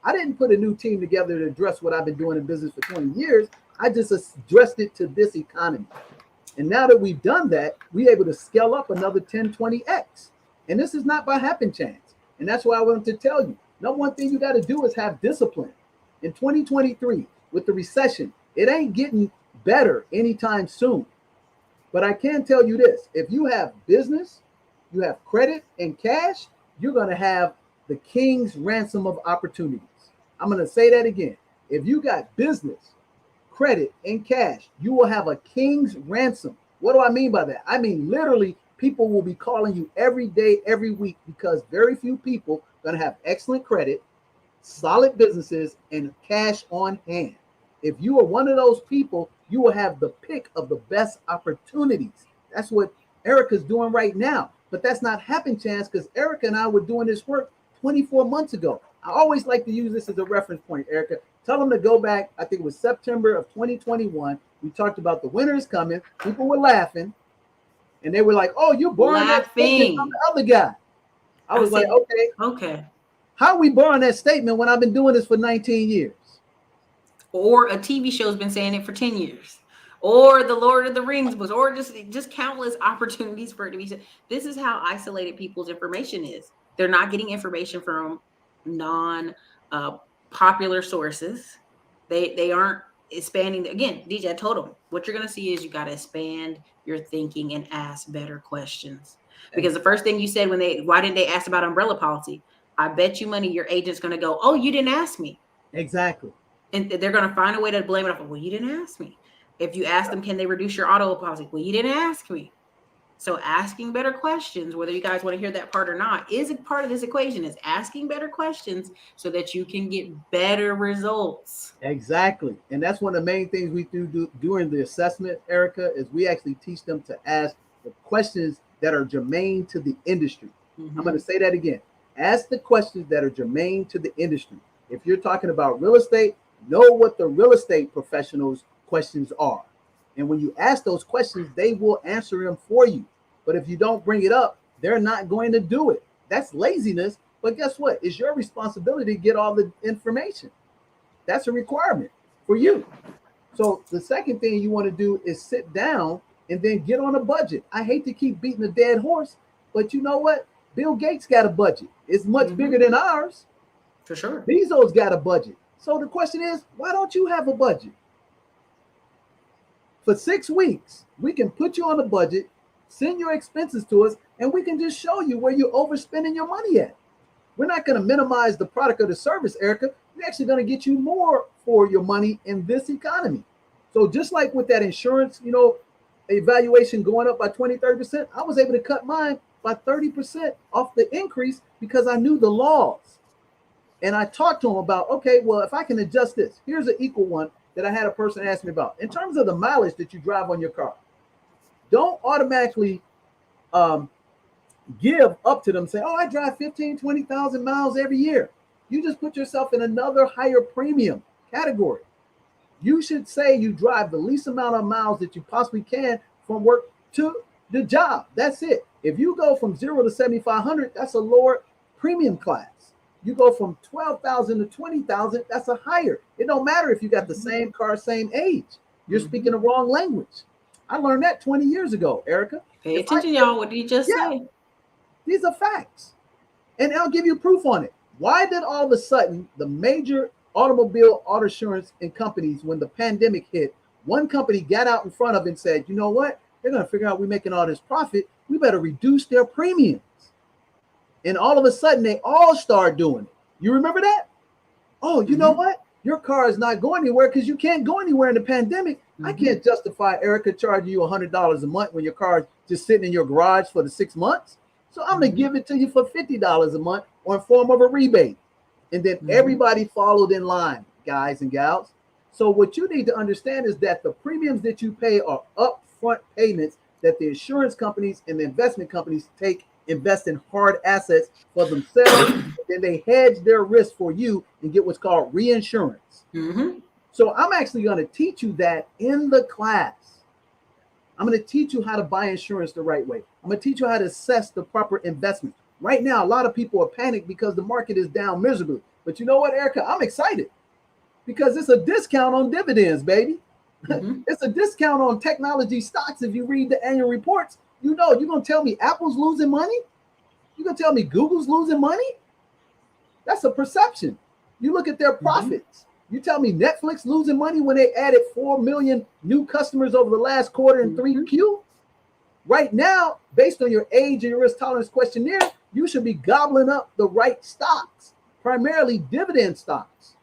Speaker 2: I didn't put a new team together to address what I've been doing in business for 20 years. I just addressed it to this economy. And now that we've done that, we're able to scale up another 10, 20x. And this is not by happen chance. And that's why I wanted to tell you, number one thing you got to do is have discipline. In 2023, with the recession, it ain't getting better anytime soon. But I can tell you this, if you have business, you have credit and cash, you're going to have the king's ransom of opportunities. I'm going to say that again. If you got business, credit, and cash, you will have a king's ransom. What do I mean by that? I mean, literally, people will be calling you every day, every week, because very few people are going to have excellent credit, solid businesses, and cash on hand. If you are one of those people, you will have the pick of the best opportunities. That's what Ericka's doing right now. But that's not happen chance, because Ericka and I were doing this work 24 months ago. I always like to use this as a reference point, Ericka. Tell them to go back. I think it was September of 2021. We talked about the winter is coming. People were laughing. And they were like, oh, you're borrowing that statement from the other guy. I was like, okay. How are we borrowing that statement when I've been doing this for 19 years?
Speaker 1: Or a TV show's been saying it for 10 years. Or the Lord of the Rings was, or just countless opportunities for it to be said. This is how isolated people's information is. They're not getting information from non-popular sources. They aren't expanding. Again, DJ, I told them, what you're going to see is you got to expand your thinking and ask better questions. Because the first thing you said why didn't they ask about umbrella policy? I bet you money your agent's going to go, oh, you didn't ask me.
Speaker 2: Exactly.
Speaker 1: And they're going to find a way to blame it off. Well, you didn't ask me. If you ask them, can they reduce your auto policy? Well, you didn't ask me. So asking better questions, whether you guys want to hear that part or not, is a part of this equation, is asking better questions so that you can get better results.
Speaker 2: Exactly. And that's one of the main things we do during the assessment, Ericka, is we actually teach them to ask the questions that are germane to the industry. Mm-hmm. I'm going to say that again. Ask the questions that are germane to the industry. If you're talking about real estate, know what the real estate professionals' questions are. And when you ask those questions, they will answer them for you. But if you don't bring it up, they're not going to do it. That's laziness. But guess what? It's your responsibility to get all the information. That's a requirement for you. So the second thing you want to do is sit down and then get on a budget. I hate to keep beating a dead horse, but you know what? Bill Gates got a budget. It's much bigger than ours.
Speaker 1: For sure.
Speaker 2: Bezos got a budget. So the question is, why don't you have a budget? For 6 weeks, we can put you on a budget, send your expenses to us, and we can just show you where you're overspending your money at. We're not going to minimize the product or the service, Ericka. We're actually going to get you more for your money in this economy. So just like with that insurance, evaluation going up by 20, 30%, I was able to cut mine by 30% off the increase because I knew the laws. And I talked to them about, okay, well, if I can adjust this, here's an equal one that I had a person ask me about. In terms of the mileage that you drive on your car, don't automatically give up to them, say, oh, I drive 15, 20,000 miles every year. You just put yourself in another higher premium category. You should say you drive the least amount of miles that you possibly can from work to the job. That's it. If you go from 0 to 7,500, that's a lower premium class. You go from 12,000 to 20,000, that's a higher. It don't matter if you got the same car, same age. You're speaking the wrong language. I learned that 20 years ago, Ericka.
Speaker 1: Pay attention, y'all. What did you just say?
Speaker 2: These are facts. And I'll give you proof on it. Why did all of a sudden the major automobile auto insurance and companies, when the pandemic hit, one company got out in front of it and said, you know what? They're going to figure out we're making all this profit. We better reduce their premiums. And all of a sudden, they all start doing it. You remember that? Oh, you know what? Your car is not going anywhere because you can't go anywhere in the pandemic. I can't justify Ericka charging you $100 a month when your car is just sitting in your garage for the 6 months. So I'm going to give it to you for $50 a month or in form of a rebate. And then everybody followed in line, guys and gals. So what you need to understand is that the premiums that you pay are upfront payments that the insurance companies and the investment companies invest in hard assets for themselves, then they hedge their risk for you and get what's called reinsurance.
Speaker 1: Mm-hmm.
Speaker 2: So I'm actually going to teach you that in the class. I'm going to teach you how to buy insurance the right way. I'm going to teach you how to assess the proper investment. Right now, a lot of people are panicked because the market is down miserably. But you know what, Ericka? I'm excited because it's a discount on dividends, baby.
Speaker 1: Mm-hmm.
Speaker 2: It's a discount on technology stocks. If you read the annual reports, you know, you're going to tell me Apple's losing money? You're going to tell me Google's losing money? That's a perception. You look at their profits. You tell me Netflix losing money when they added 4 million new customers over the last quarter in 3Q? Right now, based on your age and your risk tolerance questionnaire, you should be gobbling up the right stocks, primarily dividend stocks.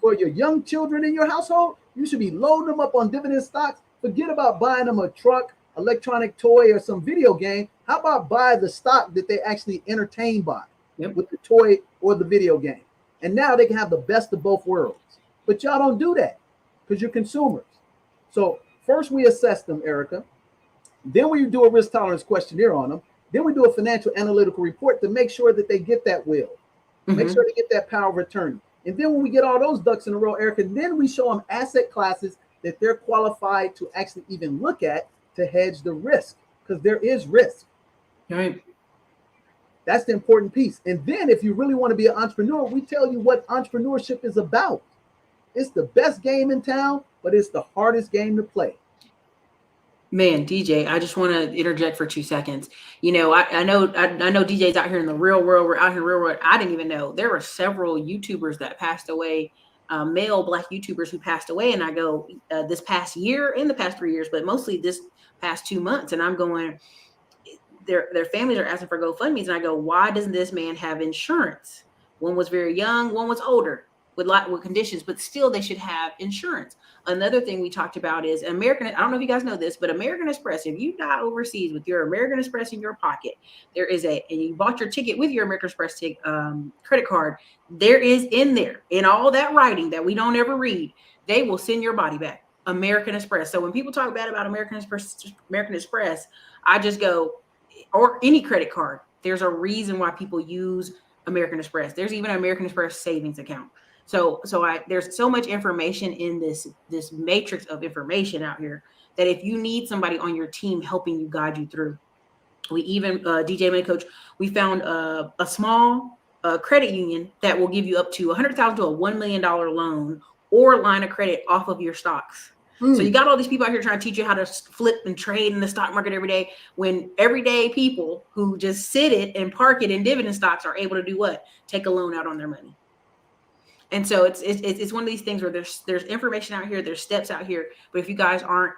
Speaker 2: For your young children in your household, you should be loading them up on dividend stocks. Forget about buying them a truck, electronic toy, or some video game. How about buy the stock that they actually entertain by with the toy or the video game? And now they can have the best of both worlds. But y'all don't do that because you're consumers. So first we assess them, Ericka. Then we do a risk tolerance questionnaire on them. Then we do a financial analytical report to make sure that they get that will. Make sure they get that power of attorney. And then when we get all those ducks in a row, Ericka, then we show them asset classes that they're qualified to actually even look at to hedge the risk, because there is risk.
Speaker 1: Right.
Speaker 2: That's the important piece. And then if you really want to be an entrepreneur, we tell you what entrepreneurship is about. It's the best game in town, but it's the hardest game to play.
Speaker 1: Man, DJ, I just want to interject for 2 seconds. You know, I know DJ's out here in the real world. We're out here in the real world. I didn't even know there were several YouTubers that passed away, male Black YouTubers who passed away. And I go this past year, in the past 3 years, but mostly this past 2 months. And I'm going, their families are asking for GoFundMes. And I go, why doesn't this man have insurance? One was very young, one was older with conditions, but still they should have insurance. Another thing we talked about is American. I don't know if you guys know this, but American Express, if you die overseas with your American Express in your pocket, there is and you bought your ticket with your American Express credit card, there is in there, in all that writing that we don't ever read, they will send your body back. American Express. So when people talk bad about American Express, I just go, or any credit card, there's a reason why people use American Express. There's even an American Express savings account. So there's so much information in this matrix of information out here that if you need somebody on your team helping you, guide you through, we even DJ Money Coach, we found a small credit union that will give you up to $100,000 to a $1 million loan or line of credit off of your stocks. So you got all these people out here trying to teach you how to flip and trade in the stock market every day, when everyday people who just sit it and park it in dividend stocks are able to do what? Take a loan out on their money. And so it's one of these things where there's information out here, there's steps out here, but if you guys aren't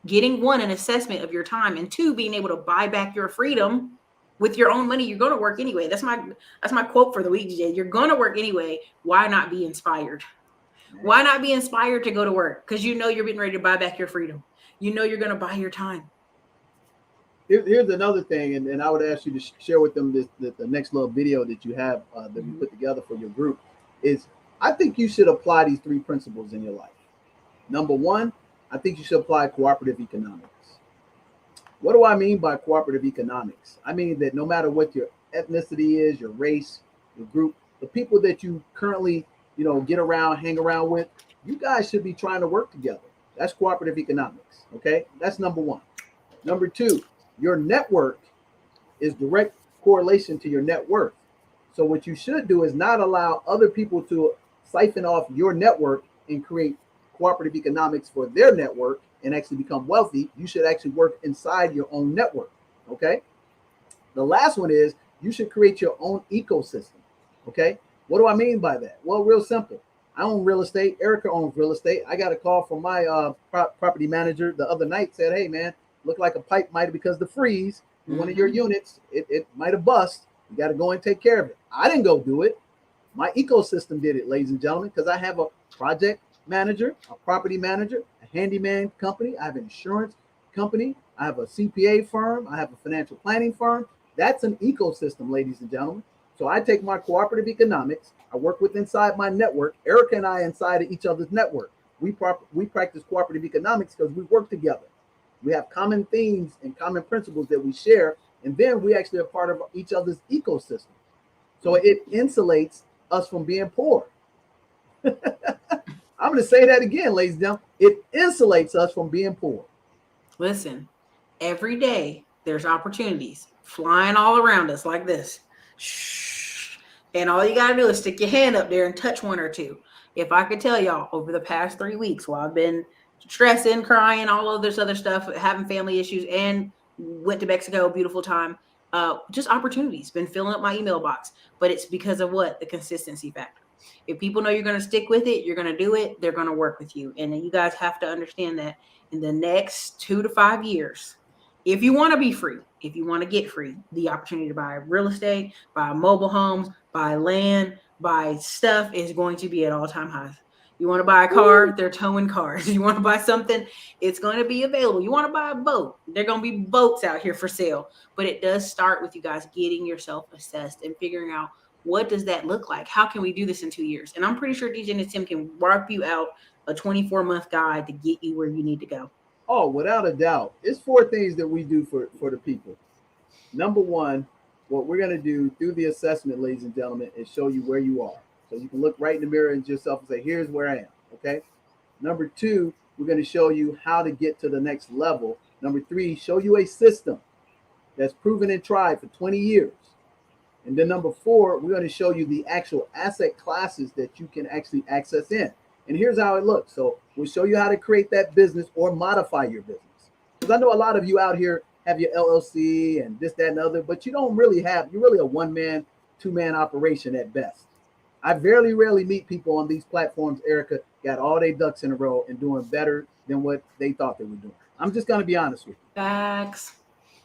Speaker 1: getting, one, an assessment of your time, and two, being able to buy back your freedom with your own money, you're going to work anyway. That's my quote for the week, DJ. You're going to work anyway. Why not be inspired? Why not be inspired to go to work? Because you know you're getting ready to buy back your freedom. You know you're going to buy your time.
Speaker 2: Here's another thing, and I would ask you to share with them the next little video that you have that you put together for your group. Is I think you should apply these 3 principles in your life. Number 1, I think you should apply cooperative economics. What do I mean by cooperative economics? I mean that no matter what your ethnicity is, your race, your group, the people that you currently, get around, hang around with, you guys should be trying to work together. That's cooperative economics. Okay, that's number 1. Number 2, your network is direct correlation to your net worth. So what you should do is not allow other people to siphon off your network and create cooperative economics for their network and actually become wealthy. You should actually work inside your own network. Okay. The last one is you should create your own ecosystem. Okay. What do I mean by that? Well, real simple. I own real estate. Ericka owns real estate. I got a call from my property manager the other night, said, hey man, looked like a pipe might have, because the freeze in one of your units, it might have bust. You got to go and take care of it. I didn't go do it. My ecosystem did it, ladies and gentlemen, because I have a project manager, a property manager, a handyman company. I have an insurance company. I have a CPA firm. I have a financial planning firm. That's an ecosystem, ladies and gentlemen. So I take my cooperative economics. I work with inside my network. Ericka and I inside of each other's network. We practice cooperative economics because we work together. We have common themes and common principles that we share, and then we actually are part of each other's ecosystem. So it insulates us from being poor. I'm going to say that again, ladies and gentlemen. It insulates us from being poor.
Speaker 1: Listen, every day there's opportunities flying all around us like this. Shh. And all you got to do is stick your hand up there and touch one or two. If I could tell y'all over the past 3 weeks while I've been stressing, crying, all of this other stuff, having family issues, and went to Mexico, beautiful time, just opportunities, been filling up my email box. But it's because of what? The consistency factor. If people know you're going to stick with it, you're going to do it, they're going to work with you. And you guys have to understand that in the next 2 to 5 years, if you want to be free, if you want to get free, the opportunity to buy real estate, buy mobile homes, buy land, buy stuff is going to be at all-time highs. You want to buy a car, they're towing cars. You want to buy something, it's going to be available. You want to buy a boat, they're going to be boats out here for sale. But it does start with you guys getting yourself assessed and figuring out, what does that look like? How can we do this in 2 years? And I'm pretty sure DJ and Tim can warp you out a 24-month guide to get you where you need to go.
Speaker 2: Oh, without a doubt. It's 4 things that we do for the people. Number one, what we're going to do through the assessment, ladies and gentlemen, is show you where you are. So you can look right in the mirror at yourself and say, here's where I am. Okay. Number 2, we're going to show you how to get to the next level. Number 3, show you a system that's proven and tried for 20 years. And then number 4, we're going to show you the actual asset classes that you can actually access in. And here's how it looks. So we'll show you how to create that business or modify your business. Because I know a lot of you out here have your LLC and this, that, and other, but you don't really have, you're really a 1-man, 2-man operation at best. I very rarely meet people on these platforms, Ericka, got all their ducks in a row and doing better than what they thought they were doing. I'm just going to be honest with you.
Speaker 1: Facts.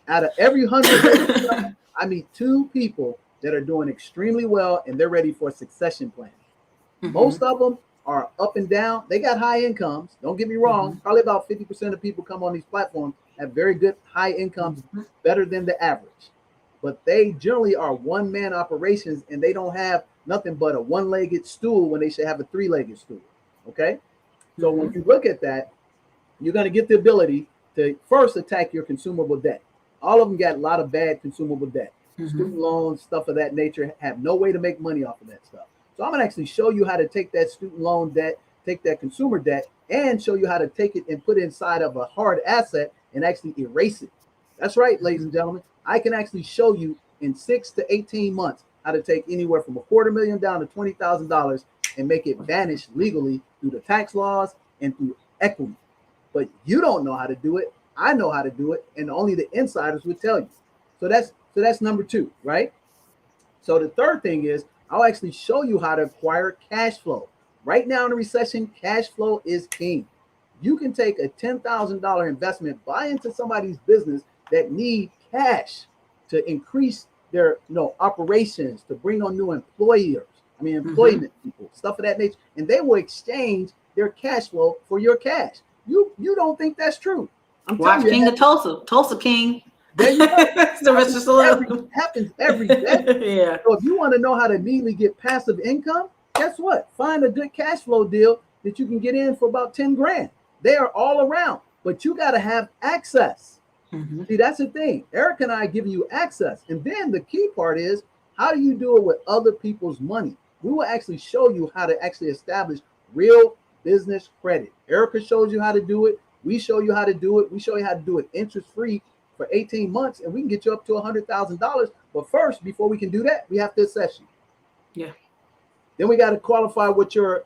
Speaker 2: Out of every 100, I meet 2 people that are doing extremely well and they're ready for a succession plan. Mm-hmm. Most of them are up and down. They got high incomes. Don't get me wrong. Mm-hmm. Probably about 50% of people come on these platforms have very good high incomes, better than the average. But they generally are 1-man operations and they don't have nothing but a 1-legged stool when they should have a 3-legged stool. Okay. So when you look at that, you're going to get the ability to first attack your consumable debt. All of them got a lot of bad consumable debt. Student loans, stuff of that nature, have no way to make money off of that stuff. So I'm going to actually show you how to take that student loan debt, take that consumer debt, and show you how to take it and put it inside of a hard asset and actually erase it. That's right, ladies and gentlemen. I can actually show you in 6 to 18 months how to take anywhere from $250,000 down to $20,000 and make it vanish legally through the tax laws and through equity. But you don't know how to do it. I know how to do it, and only the insiders would tell you. So that's number 2, right? So the third thing is I'll actually show you how to acquire cash flow. Right now in a recession, cash flow is king. You can take a $10,000 investment, buy into somebody's business that need cash to increase their operations, to bring on new employment people, stuff of that nature, and they will exchange their cash flow for your cash. You don't think that's true? I'm
Speaker 1: Watch
Speaker 2: telling you,
Speaker 1: King of Tulsa King.
Speaker 2: There you go.
Speaker 1: The
Speaker 2: happens every day.
Speaker 1: Yeah.
Speaker 2: So if you want to know how to immediately get passive income, guess what? Find a good cash flow deal that you can get in for about 10 grand. They are all around, but you got to have access. See, that's the thing. Eric and I give you access. And then the key part is, how do you do it with other people's money? We will actually show you how to actually establish real business credit. Ericka shows you how to do it. We show you how to do it. We show you how to do it interest-free for 18 months, and we can get you up to $100,000. But first, before we can do that, we have to assess you.
Speaker 1: Yeah.
Speaker 2: Then we got to qualify what your,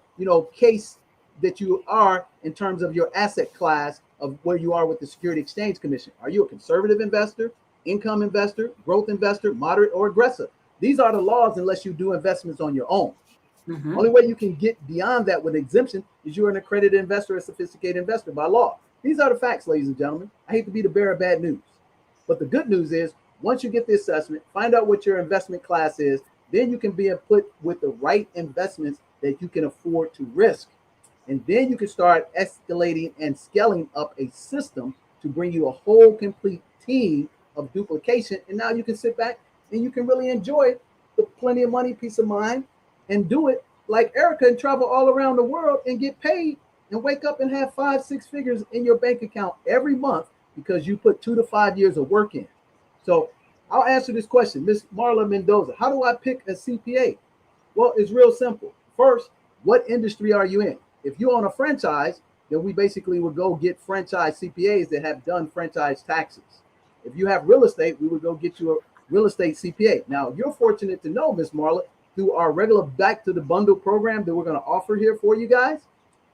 Speaker 2: case that you are in terms of your asset class of where you are with the Security Exchange Commission. Are you a conservative investor, income investor, growth investor, moderate, or aggressive? These are the laws unless you do investments on your own. Only way you can get beyond that with exemption is you're an accredited investor, a sophisticated investor by law. These are the facts, ladies and gentlemen. I hate to be the bearer of bad news. But the good news is, once you get the assessment, find out what your investment class is, then you can be put with the right investments that you can afford to risk. And then you can start escalating and scaling up a system to bring you a whole complete team of duplication. And now you can sit back and you can really enjoy the plenty of money, peace of mind, and do it like Ericka and travel all around the world and get paid and wake up and have 5-6 figures in your bank account every month because you put 2 to 5 years of work in. So I'll answer this question. Miss Marla Mendoza, how do I pick a CPA? Well, it's real simple. First, what industry are you in? If you own a franchise, then we basically would go get franchise CPAs that have done franchise taxes. If you have real estate, we would go get you a real estate CPA. Now, you're fortunate to know, Miss Marla, through our regular Back to the Bundle program that we're going to offer here for you guys,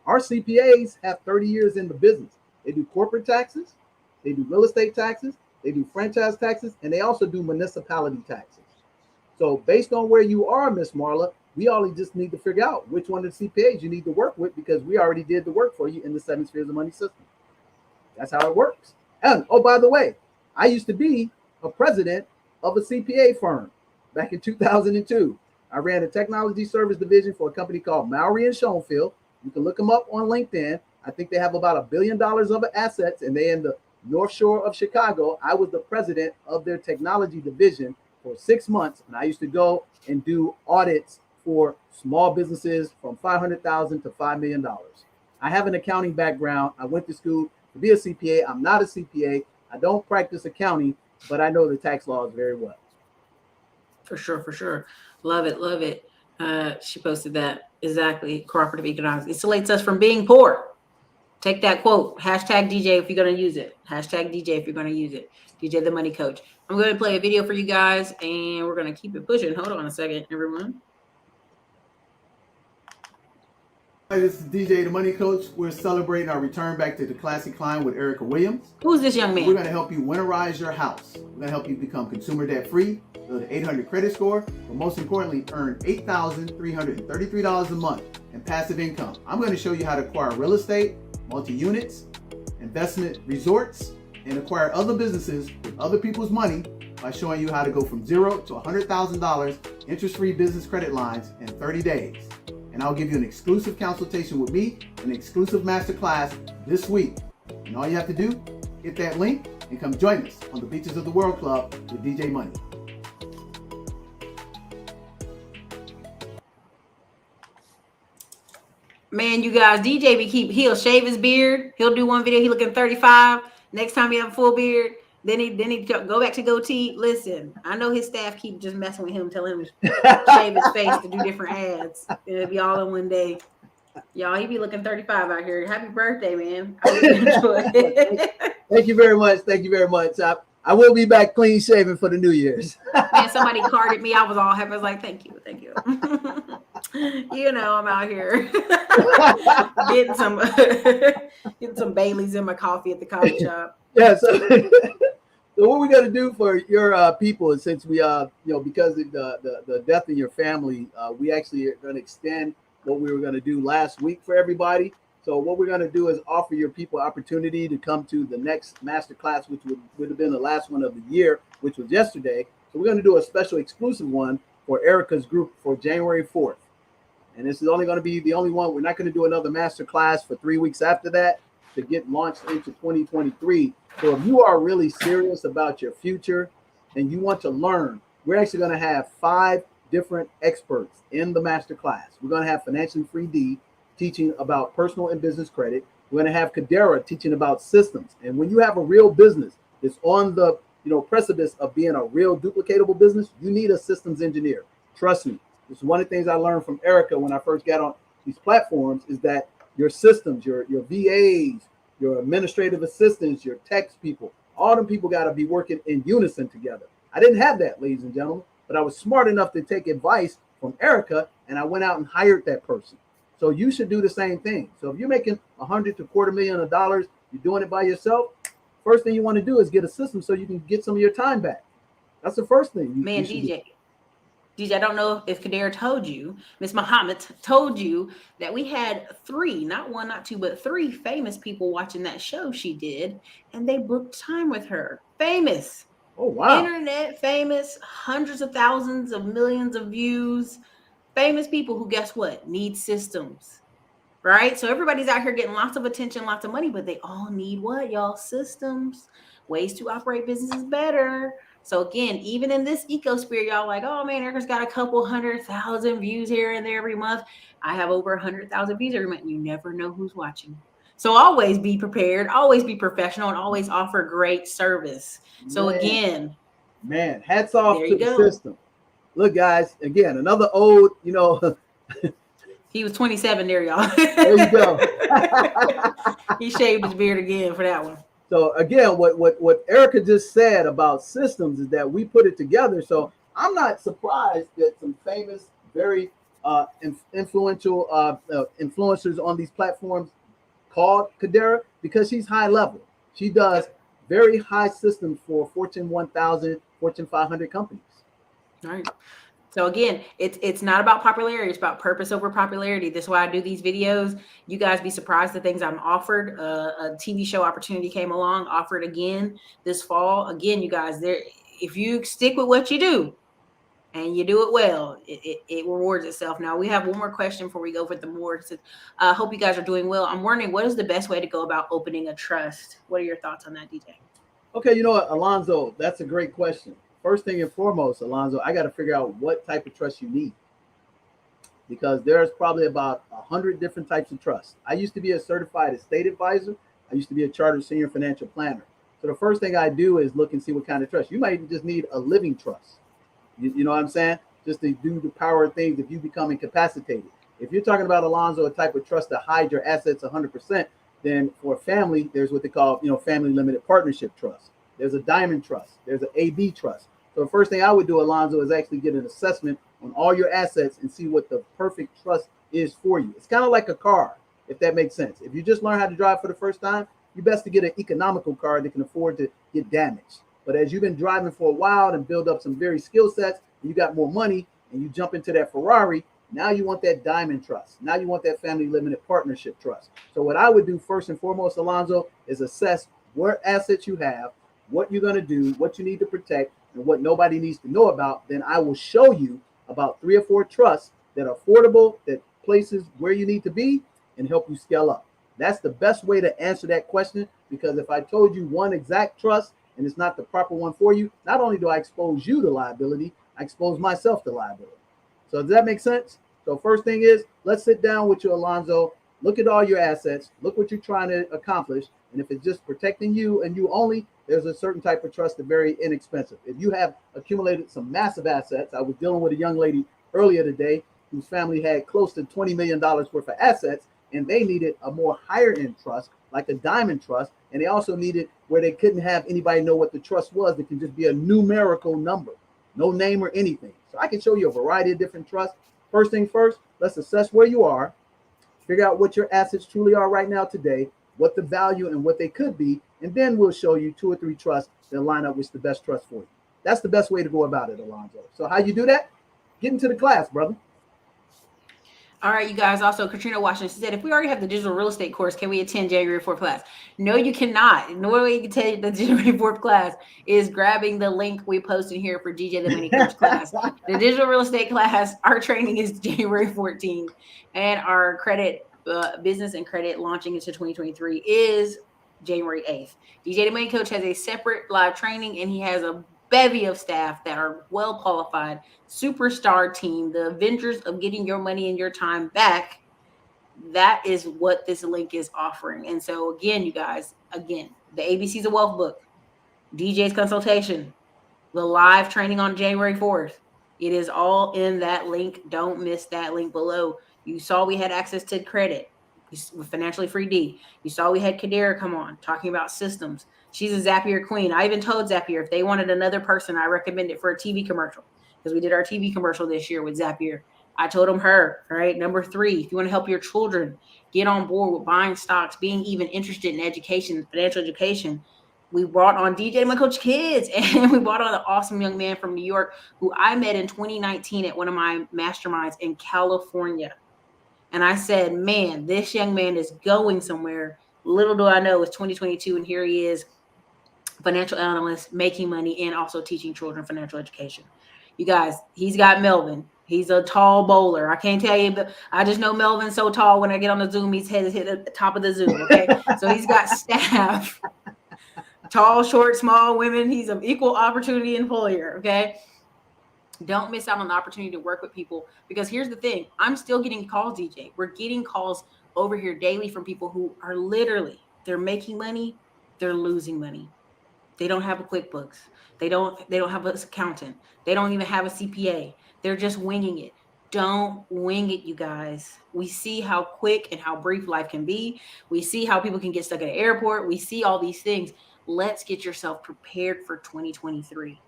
Speaker 2: our CPAs have 30 years in the business. They do corporate taxes, they do real estate taxes, they do franchise taxes, and they also do municipality taxes. So based on where you are, Miss Marla, we only just need to figure out which one of the CPAs you need to work with, because we already did the work for you in the 7 spheres of money system. That's how it works. And oh, by the way, I used to be a president of a CPA firm back in 2002. I ran a technology service division for a company called Mowry and Schoenfield. You can look them up on LinkedIn. I think they have about $1 billion of assets, and they're in the North Shore of Chicago. I was the president of their technology division for 6 months, and I used to go and do audits for small businesses from $500,000 to $5 million. I have an accounting background. I went to school to be a CPA. I'm not a CPA. I don't practice accounting, but I know the tax laws very well.
Speaker 1: For sure, for sure. Love it, love it. She posted that. Exactly. Cooperative economics insulates us from being poor. Take that quote. Hashtag DJ if you're going to use it. Hashtag DJ if you're going to use it. DJ the Money Coach. I'm going to play a video for you guys, and we're going to keep it pushing. Hold on a second, everyone.
Speaker 2: Hi, this is DJ the Money Coach. We're celebrating our return back to the classic climb with Ericka Williams.
Speaker 1: Who's this young man?
Speaker 2: We're going to help you winterize your house. We're going to help you become consumer debt free, build an 800 credit score, but most importantly, earn $8,333 a month in passive income. I'm going to show you how to acquire real estate, multi-units, investment resorts, and acquire other businesses with other people's money by showing you how to go from $0 to $100,000 interest-free business credit lines in 30 days. And I'll give you an exclusive consultation with me, an exclusive masterclass this week. And all you have to do, hit that link and come join us on the Beaches of the World Club with DJ Money.
Speaker 1: Man, you guys, DJ he'll shave his beard. He'll do one video, he looking 35. Next time he have a full beard, then he go back to goatee. Listen, I know his staff keep just messing with him, telling him to shave his face to do different ads. It'll be all in one day. Y'all, he be looking 35 out here. Happy birthday, man. I hope you enjoy it.
Speaker 2: Thank you very much. Thank you very much. I will be back clean shaven for the New Year's.
Speaker 1: Man, somebody carded me. I was all happy. I was like, thank you. Thank you. You know, I'm out here getting some Baileys in my coffee at the coffee shop.
Speaker 2: Yeah. So what we're going to do for your people is, since we, because of the death in your family, we actually are going to extend what we were going to do last week for everybody. So what we're going to do is offer your people opportunity to come to the next masterclass, which would have been the last one of the year, which was yesterday. So we're going to do a special exclusive one for Ericka's group for January 4th. And this is only going to be the only one. We're not going to do another masterclass for 3 weeks after that to get launched into 2023. So if you are really serious about your future and you want to learn, we're actually going to have 5 different experts in the masterclass. We're going to have Financially Free D teaching about personal and business credit. We're going to have Kadera teaching about systems. And when you have a real business that's on the precipice of being a real duplicatable business, you need a systems engineer. Trust me. This is one of the things I learned from Ericka when I first got on these platforms, is that your systems, your VAs, your administrative assistants, your text people, all them people got to be working in unison together. I didn't have that, ladies and gentlemen, but I was smart enough to take advice from Ericka, and I went out and hired that person. So you should do the same thing. So if you're making $100,000 to $250,000, you're doing it by yourself, first thing you want to do is get a system so you can get some of your time back. That's the first thing.
Speaker 1: DJ, I don't know if Kadera told you, Miss Muhammad told you that we had 3, not 1, not 2, but 3 famous people watching that show she did, and they booked time with her. Famous.
Speaker 2: Oh, wow.
Speaker 1: Internet famous, hundreds of thousands of millions of views. Famous people who, guess what, need systems, right? So everybody's out here getting lots of attention, lots of money, but they all need what, y'all? Systems, ways to operate businesses better. So again, even in this ecosphere, y'all like, oh man, Ericka's got a couple 100,000 views here and there every month. I have over 100,000 views every month. You never know who's watching. So always be prepared, always be professional, and always offer great service. So again,
Speaker 2: man, hats off
Speaker 1: there
Speaker 2: to
Speaker 1: you
Speaker 2: the
Speaker 1: go.
Speaker 2: system. Look, guys, again, another old,
Speaker 1: He was 27 there, y'all.
Speaker 2: there you go.
Speaker 1: He shaved his beard again for that one.
Speaker 2: So again, what Ericka just said about systems is that we put it together. So I'm not surprised that some famous, very influential influencers on these platforms called Kadera, because she's high level. She does very high systems for Fortune 1000, Fortune 500 companies.
Speaker 1: All right. So again, it's not about popularity. It's about purpose over popularity. That's why I do these videos. You guys be surprised the things I'm offered. A TV show opportunity came along, offered again this fall. Again, you guys, there, if you stick with what you do and you do it well, it rewards itself. Now we have one more question before we go for the more. I hope you guys are doing well. I'm wondering, what is the best way to go about opening a trust? What are your thoughts on that, DJ?
Speaker 2: Okay, you know what, Alonzo, that's a great question. First thing and foremost, Alonzo, I got to figure out what type of trust you need, because there's probably about 100 different types of trust. I used to be a certified estate advisor. I used to be a chartered senior financial planner. So the first thing I do is look and see what kind of trust. You might even just need a living trust. You know what I'm saying? Just to do the power of things if you become incapacitated. If you're talking about, Alonzo, a type of trust to hide your assets 100%, then for a family, there's what they call, family limited partnership trust. There's a diamond trust. There's an AB trust. So the first thing I would do, Alonzo, is actually get an assessment on all your assets and see what the perfect trust is for you. It's kind of like a car, if that makes sense. If you just learn how to drive for the first time, you best to get an economical car that can afford to get damaged. But as you've been driving for a while and build up some very skill sets, and you got more money and you jump into that Ferrari, now you want that diamond trust. Now you want that family limited partnership trust. So what I would do first and foremost, Alonzo, is assess what assets you have, what you're going to do, what you need to protect, and what nobody needs to know about. Then I will show you about 3 or 4 trusts that are affordable, that places where you need to be, and help you scale up. That's the best way to answer that question, because if I told you one exact trust and it's not the proper one for you, not only do I expose you to liability, I expose myself to liability. So does that make sense? So first thing is, let's sit down with you, Alonzo, look at all your assets, look what you're trying to accomplish, and if it's just protecting you and you only, there's a certain type of trust that's very inexpensive. If you have accumulated some massive assets, I was dealing with a young lady earlier today whose family had close to $20 million worth of assets, and they needed a more higher end trust, like a diamond trust, and they also needed where they couldn't have anybody know what the trust was. It can just be a numerical number, no name or anything. So I can show you a variety of different trusts. First thing first, let's assess where you are, figure out what your assets truly are right now today, what the value and what they could be, and then we'll show you 2 or 3 trusts that line up with the best trust for you. That's the best way to go about it, Alonzo. So how you do that? Get into the class, brother.
Speaker 1: All right, you guys. Also, Katrina Washington said, if we already have the digital real estate course, can we attend January 4th class? No, you cannot. The only way you can take the January 4th class is grabbing the link we posted here for DJ the Money Coach class. The digital real estate class, our training is January 14th, and our credit business and credit launching into 2023 is January 8th. DJ the Money Coach has a separate live training, and he has a bevy of staff that are well qualified, superstar team, the Avengers of getting your money and your time back. That is what this link is offering. And so again, you guys, the ABCs of Wealth book, DJ's consultation, the live training on January 4th. It is all in that link. Don't miss that link below. You saw we had access to credit with Financially Free D. You saw we had Kadera come on talking about systems. She's a Zapier queen. I even told Zapier if they wanted another person, I recommended for a TV commercial, because we did our TV commercial this year with Zapier. I told them her, right? Number 3, if you want to help your children get on board with buying stocks, being even interested in education, financial education, we brought on DJ My Coach Kids, and we brought on an awesome young man from New York who I met in 2019 at one of my masterminds in California. And I said, man, this young man is going somewhere. Little do I know, it's 2022, and here he is, financial analyst, making money, and also teaching children financial education. You guys, he's got Melvin. He's a tall bowler. I can't tell you, but I just know Melvin's so tall. When I get on the Zoom, his head is hit at the top of the Zoom. Okay, so he's got staff, tall, short, small women. He's an equal opportunity employer. Okay. Don't miss out on the opportunity to work with people, because here's the thing. I'm still getting calls, DJ. We're getting calls overhear daily from people who are literally, they're making money, they're losing money. They don't have a QuickBooks. They don't have an accountant. They don't even have a CPA. They're just winging it. Don't wing it, you guys. We see how quick and how brief life can be. We see how people can get stuck at an airport. We see all these things. Let's get yourself prepared for 2023.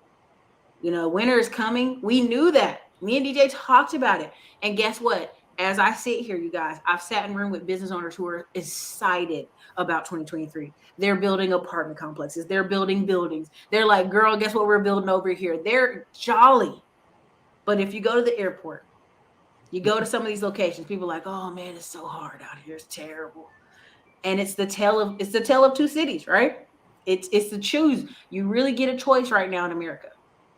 Speaker 1: You know, winter is coming. We knew that. Me and DJ talked about it. And guess what? As I sit here, you guys, I've sat in a room with business owners who are excited about 2023. They're building apartment complexes. They're building buildings. They're like, girl, guess what we're building over here? They're jolly. But if you go to the airport, you go to some of these locations, people are like, oh man, it's so hard out here. It's terrible. And it's the tale of two cities, right? It's to choose. You really get a choice right now in America.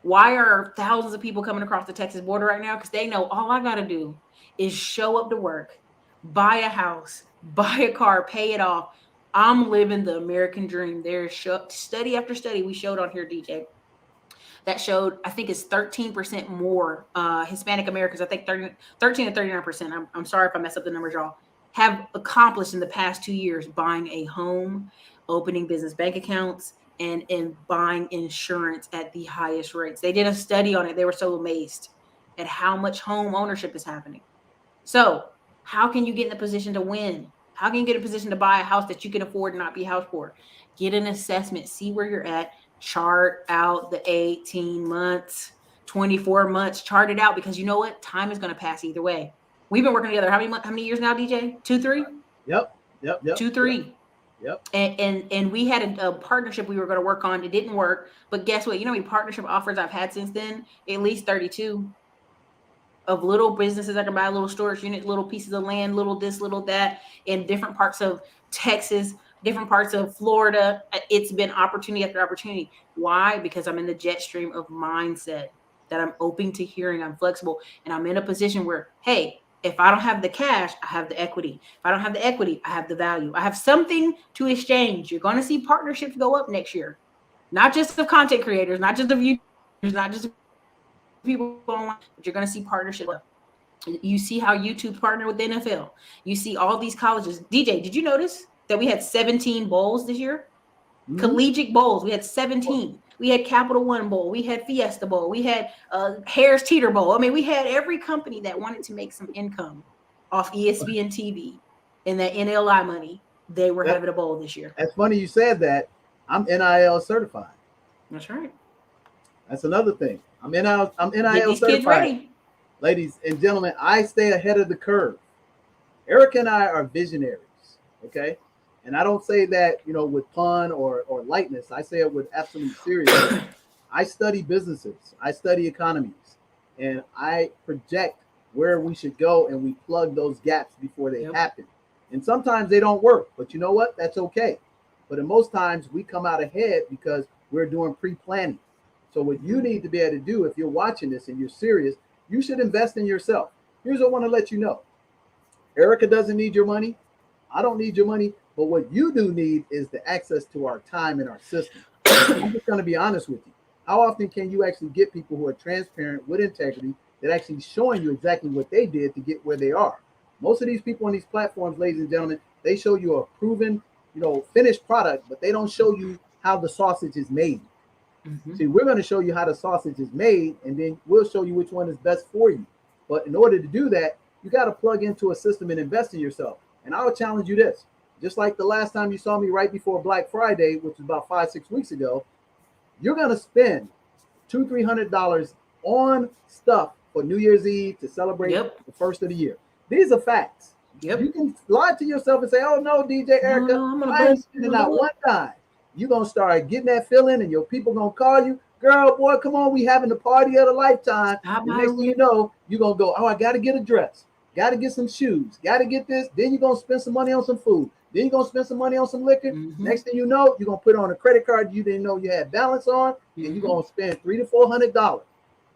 Speaker 1: Why are thousands of people coming across the Texas border right now? Because they know all I got to do is show up to work, buy a house, buy a car, pay it off. I'm living the American dream. There's study after study we showed on here, DJ, that showed, I think it's 13% more Hispanic Americans, I think 13 to 39%. I'm sorry if I mess up the numbers, y'all, have accomplished in the past 2 years buying a home, opening business bank accounts, and buying insurance at the highest rates. They did a study on it. They were so amazed at how much home ownership is happening. So how can you get in a position to win? How can you get in a position to buy a house that you can afford and not be house poor? Get an assessment, see where you're at, chart out the 18 months, 24 months, chart it out, because you know what? Time is going to pass either way. We've been working together. How many years now, DJ? 2, 3?
Speaker 2: Yep.
Speaker 1: 2, 3.
Speaker 2: Yep.
Speaker 1: And we had a partnership we were going to work on. It didn't work. But guess what? You know how many partnership offers I've had since then? At least 32 of little businesses I can buy, little storage units, little pieces of land, little this, little that, in different parts of Texas, different parts of Florida. It's been opportunity after opportunity. Why? Because I'm in the jet stream of mindset that I'm open to hearing. I'm flexible. And I'm in a position where, hey, if I don't have the cash, I have the equity. If I don't have the equity, I have the value. I have something to exchange. You're going to see partnerships go up next year. Not just of content creators, not just of YouTubers, not just of people online, but you're going to see partnerships up. You see how YouTube partnered with the NFL. You see all these colleges. DJ, did you notice that we had 17 bowls this year? Mm-hmm. Collegiate bowls. We had 17. We had Capital One Bowl. We had Fiesta Bowl. We had Harris Teeter Bowl. I mean, we had every company that wanted to make some income off ESPN TV and that NLI money. They were having a bowl this year.
Speaker 2: It's funny you said that. I'm NIL certified.
Speaker 1: That's right.
Speaker 2: That's another thing. I'm NIL
Speaker 1: Get these
Speaker 2: certified.
Speaker 1: Kids ready.
Speaker 2: Ladies and gentlemen, I stay ahead of the curve. Ericka and I are visionaries, okay? And I don't say that, you know, with pun or lightness. I say it with absolute seriousness. I study businesses. I study economies. And I project where we should go, and we plug those gaps before they happen. And sometimes they don't work. But you know what? That's okay. But in most times, we come out ahead because we're doing pre-planning. So what you need to be able to do, if you're watching this and you're serious, you should invest in yourself. Here's what I want to let you know. Ericka doesn't need your money. I don't need your money. But what you do need is the access to our time and our system. I'm just going to be honest with you. How often can you actually get people who are transparent with integrity that actually showing you exactly what they did to get where they are? Most of these people on these platforms, ladies and gentlemen, they show you a proven, you know, finished product, but they don't show you how the sausage is made. Mm-hmm. See, we're going to show you how the sausage is made, and then we'll show you which one is best for you. But in order to do that, you got to plug into a system and invest in yourself. And I would challenge you this. Just like the last time you saw me right before Black Friday, which was about 5-6 weeks ago, you're going to spend $200-$300 on stuff for New Year's Eve to celebrate the first of the year. These are facts. You can lie to yourself and say, oh, no, DJ Ericka, I ain't spending out one time. You're going to start getting that feeling, and your people going to call you, girl, boy, come on, we having the party of the lifetime. And next thing you know, you're going to go, oh, I got to get a dress. Got to get some shoes. Got to get this. Then you're going to spend some money on some food. Then you're going to spend some money on some liquor. Mm-hmm. Next thing you know, you're going to put on a credit card you didn't know you had balance on, and you're going to spend $300 to $400.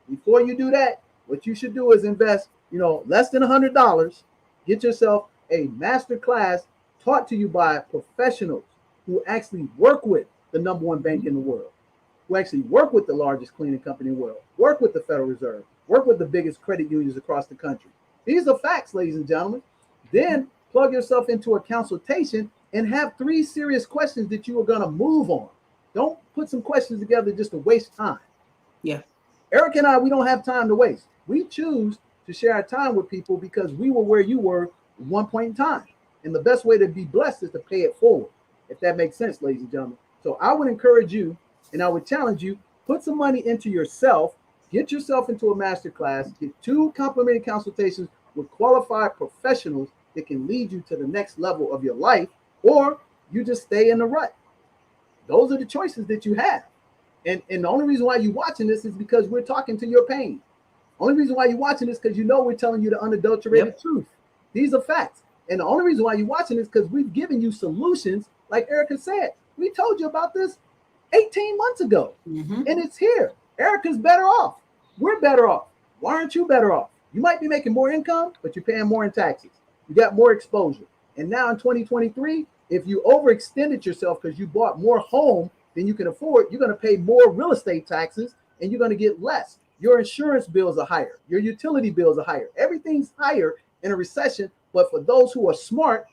Speaker 2: Before you do that, what you should do is invest, you know, less than $100. Get yourself a master class taught to you by professionals who actually work with the #1 bank in the world, who actually work with the largest cleaning company in the world, work with the Federal Reserve, work with the biggest credit unions across the country. These are facts, ladies and gentlemen. Then plug yourself into a consultation and have 3 serious questions that you are going to move on. Don't put some questions together just to waste time.
Speaker 1: Yeah.
Speaker 2: Eric and I, we don't have time to waste. We choose to share our time with people because we were where you were at one point in time. And the best way to be blessed is to pay it forward, if that makes sense, ladies and gentlemen. So I would encourage you, and I would challenge you, put some money into yourself, get yourself into a master class, get 2 complimentary consultations with qualified professionals that can lead you to the next level of your life, or you just stay in the rut. Those are the choices that you have. And the only reason why you're watching this is because we're talking to your pain. Only reason why you're watching this because you know we're telling you the unadulterated truth. These are facts. And the only reason why you're watching this because we've given you solutions, like Ericka said. We told you about this 18 months ago, and it's here. Ericka's better off. We're better off. Why aren't you better off? You might be making more income, but you're paying more in taxes. You got more exposure. And now in 2023, if you overextended yourself because you bought more home than you can afford, you're going to pay more real estate taxes and you're going to get less. Your insurance bills are higher. Your utility bills are higher. Everything's higher in a recession. But for those who are smart,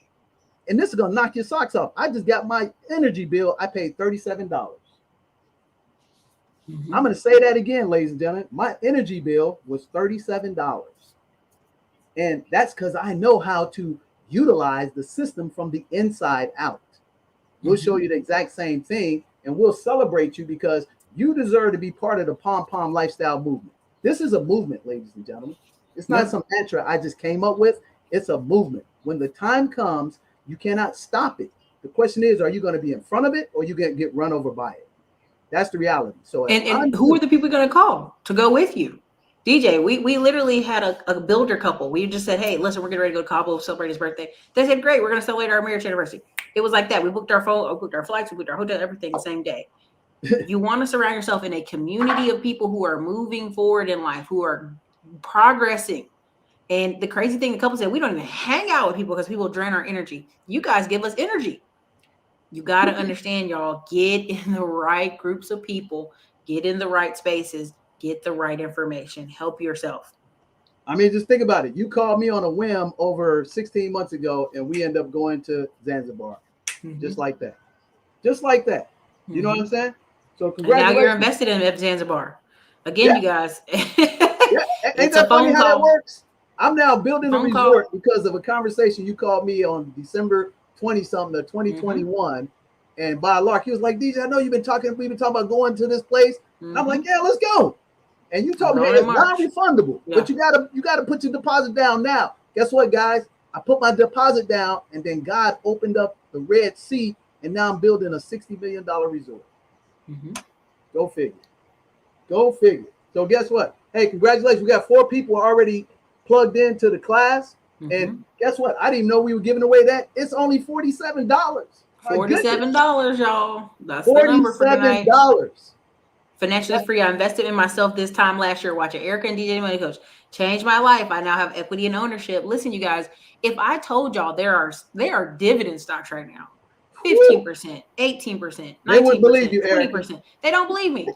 Speaker 2: and this is going to knock your socks off. I just got my energy bill. I paid $37. I'm going to say that again, ladies and gentlemen. My energy bill was $37. And that's because I know how to utilize the system from the inside out. We'll show you the exact same thing, and we'll celebrate you because you deserve to be part of the Pom Pom lifestyle movement. This is a movement, ladies and gentlemen. It's not some mantra I just came up with. It's a movement. When the time comes, you cannot stop it. The question is, are you going to be in front of it or are you going to get run over by it? That's the reality. So,
Speaker 1: and who are the people going to call to go with you? DJ, we literally had a builder couple. We just said, hey, listen, we're getting ready to go to Cabo celebrate his birthday. They said, great, we're going to celebrate our marriage anniversary. It was like that. We booked our phone, booked our flights, we booked our hotel, everything the same day. You want to surround yourself in a community of people who are moving forward in life, who are progressing. And the crazy thing, the couple said, we don't even hang out with people because people drain our energy. You guys give us energy. You got to understand, y'all, get in the right groups of people, get in the right spaces, get the right information, help yourself.
Speaker 2: I mean, just think about it. You called me on a whim over 16 months ago, and we end up going to Zanzibar. Just like that. Just like that. You know what I'm saying? So congratulations.
Speaker 1: And now you're invested in Zanzibar. Again, you guys.
Speaker 2: Ain't that funny how that works? I'm now building a resort because of a conversation you called me on December 20-something of 2021. And by lark, he was like, DJ, I know we've been talking about going to this place. And I'm like, yeah, let's go. And you told me, hey, it's non-refundable, but you gotta put your deposit down now. Guess what, guys? I put my deposit down, and then God opened up the Red Sea, and now I'm building a $60 million resort. Go figure. Go figure. So guess what? Hey, congratulations. We got 4 people already plugged into the class. And guess what? I didn't know we were giving away that. It's only $47.
Speaker 1: $47, y'all. That's the number for tonight.
Speaker 2: $47.
Speaker 1: Financially free. I invested in myself this time last year watching Ericka and DJ Money Coach. Changed my life. I now have equity and ownership. Listen, you guys, if I told y'all there are dividend stocks right now, 15%, 18%, 19%, 20%. They don't believe me.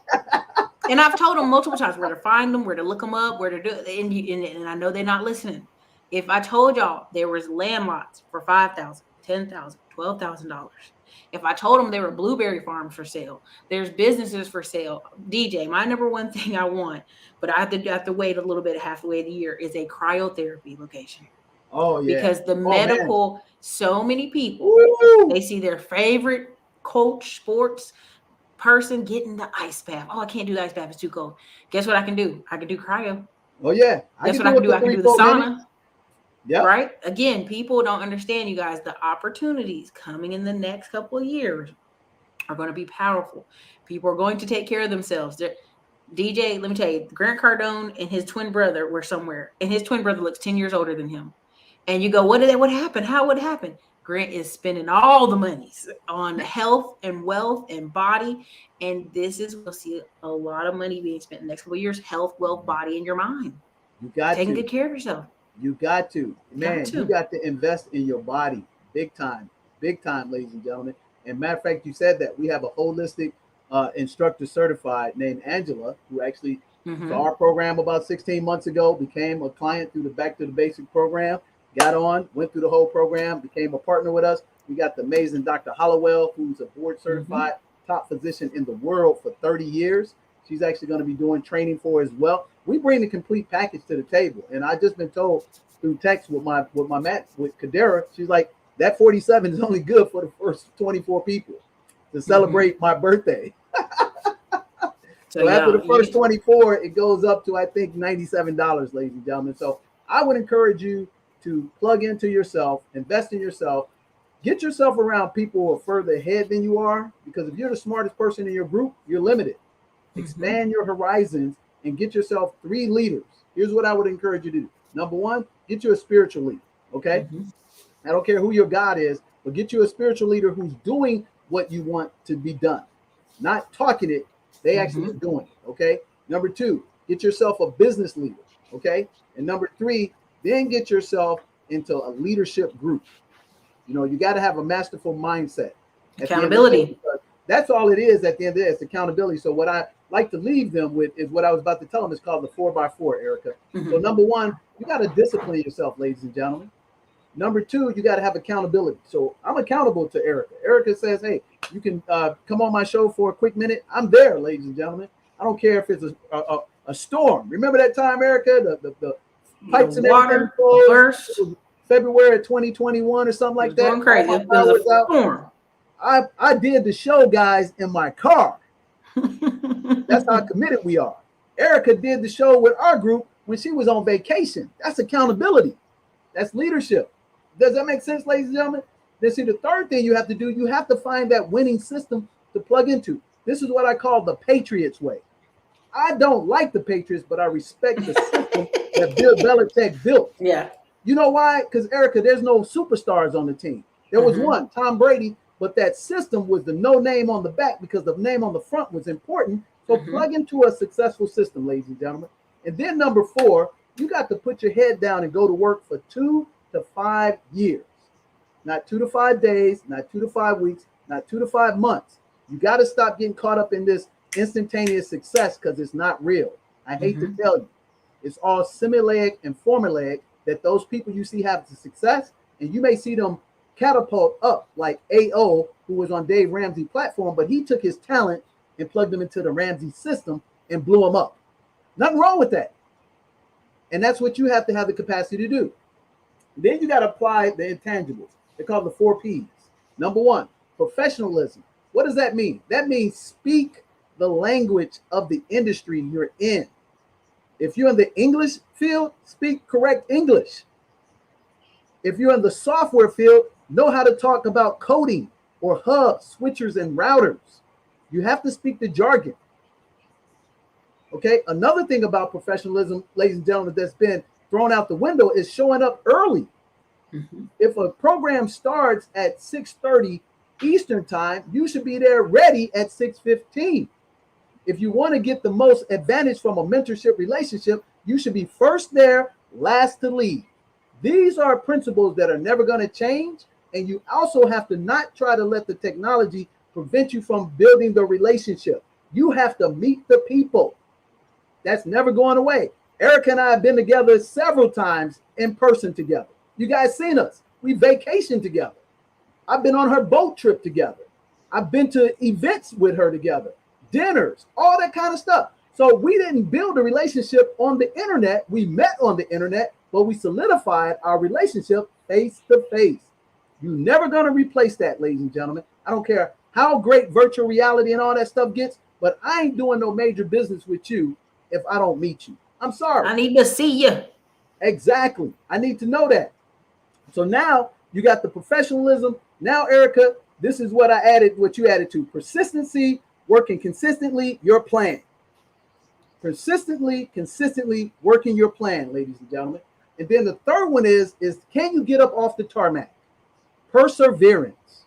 Speaker 1: And I've told them multiple times where to find them, where to look them up, where to do it. And I know they're not listening. If I told y'all there was land lots for $5,000, $10,000, $12,000. If I told them there were blueberry farms for sale, there's businesses for sale. DJ, my number one thing I want, but I have to wait a little bit, half the way of the year, is a cryotherapy location.
Speaker 2: Oh, yeah.
Speaker 1: Because the medical, so many people, they see their favorite coach, sports person getting the ice bath. Oh, I can't do the ice bath. It's too cold. Guess what I can do? I can do cryo.
Speaker 2: Oh, yeah.
Speaker 1: Guess what I can do? I can do the sauna.
Speaker 2: Yeah.
Speaker 1: Right. Again, people don't understand, you guys, the opportunities coming in the next couple of years are going to be powerful. People are going to take care of themselves. DJ, let me tell you, Grant Cardone and his twin brother were somewhere, and his twin brother looks 10 years older than him. And you go, what happened? How would it happen? Grant is spending all the monies on health and wealth and body. And we'll see a lot of money being spent in the next couple of years. Health, wealth, body, and your mind.
Speaker 2: You got
Speaker 1: taking good care of yourself.
Speaker 2: You got to, man, you got to invest in your body big time, ladies and gentlemen. And matter of fact, you said that we have a holistic instructor certified named Angela, who actually saw our program about 16 months ago, became a client through the Back to the Basic program. got on, went through the whole program, became a partner with us. We got the amazing Dr. Hollowell, who's a board certified top physician in the world for 30 years. She's actually going to be doing training for as well. We bring the complete package to the table. And I just been told through text with Kadera, she's like, that 47 is only good for the first 24 people to celebrate my birthday. So after the first 24, it goes up to, I think, $97, ladies and gentlemen. So I would encourage you to plug into yourself, invest in yourself, get yourself around people who are further ahead than you are, because if you're the smartest person in your group, you're limited. Expand your horizons and get yourself 3 leaders. Here's what I would encourage you to do. Number 1, get you a spiritual leader, okay? I don't care who your God is, but get you a spiritual leader who's doing what you want to be done. Not talking it, they actually doing it, okay? Number 2, get yourself a business leader, okay? And number 3, then get yourself into a leadership group. You know, you got to have a masterful mindset.
Speaker 1: Accountability.
Speaker 2: That's all it is at the end of the day. It's accountability. So what I like to leave them with is what I was about to tell them. It's called the 4x4, Ericka. So number 1, you got to discipline yourself, ladies and gentlemen. Number 2, you got to have accountability. So I'm accountable to Ericka. Ericka says, hey, you can come on my show for a quick minute. I'm there, ladies and gentlemen. I don't care if it's a storm. Remember that time, Ericka? The pipes and
Speaker 1: water burst.
Speaker 2: February 2021 or something like that.
Speaker 1: Going crazy. It was a storm.
Speaker 2: I did the show, guys, in my car. That's how committed we are. Ericka did the show with our group when she was on vacation. That's accountability. That's leadership. Does that make sense, ladies and gentlemen? Then see, the third thing you have to do, you have to find that winning system to plug into. This is what I call the Patriots way. I don't like the Patriots, but I respect the system that Bill Belichick built.
Speaker 1: Yeah.
Speaker 2: You know why? Because, Ericka, there's no superstars on the team. There was one, Tom Brady, but that system was the no name on the back because the name on the front was important. So plug into a successful system, ladies and gentlemen. And then number 4, you got to put your head down and go to work for 2 to 5 years. Not 2 to 5 days, not 2 to 5 weeks, not 2 to 5 months. You got to stop getting caught up in this instantaneous success because it's not real. I hate to tell you. It's all simulaic and formulaic that those people you see have the success, and you may see them catapult up like AO, who was on Dave Ramsey's platform, but he took his talent and plugged them into the Ramsey system and blew them up. Nothing wrong with that. And that's what you have to have the capacity to do. Then you got to apply the intangibles. They're called the 4 Ps. Number 1, professionalism. What does that mean? That means speak the language of the industry you're in. If you're in the English field, speak correct English. If you're in the software field, know how to talk about coding or hubs, switchers, and routers. You have to speak the jargon. Okay. Another thing about professionalism, ladies and gentlemen, that's been thrown out the window is showing up early. If a program starts at 6:30 Eastern time, you should be there ready at 6:15. If you want to get the most advantage from a mentorship relationship, you should be first there, last to leave. These are principles that are never going to change. And you also have to not try to let the technology prevent you from building the relationship. You have to meet the people. That's never going away. Ericka and I have been together several times in person together. You guys seen us. We vacationed together. I've been on her boat trip together. I've been to events with her together, dinners, all that kind of stuff. So we didn't build a relationship on the internet. We met on the internet, but we solidified our relationship face to face. You're never going to replace that, ladies and gentlemen. I don't care how great virtual reality and all that stuff gets, but I ain't doing no major business with you if I don't meet you. I'm sorry.
Speaker 1: I need to see you.
Speaker 2: Exactly. I need to know that. So now you got the professionalism. Now, Ericka, this is what I added, what you added to persistency, working consistently, your plan. Consistently working your plan, ladies and gentlemen. And then the third one is can you get up off the tarmac? Perseverance.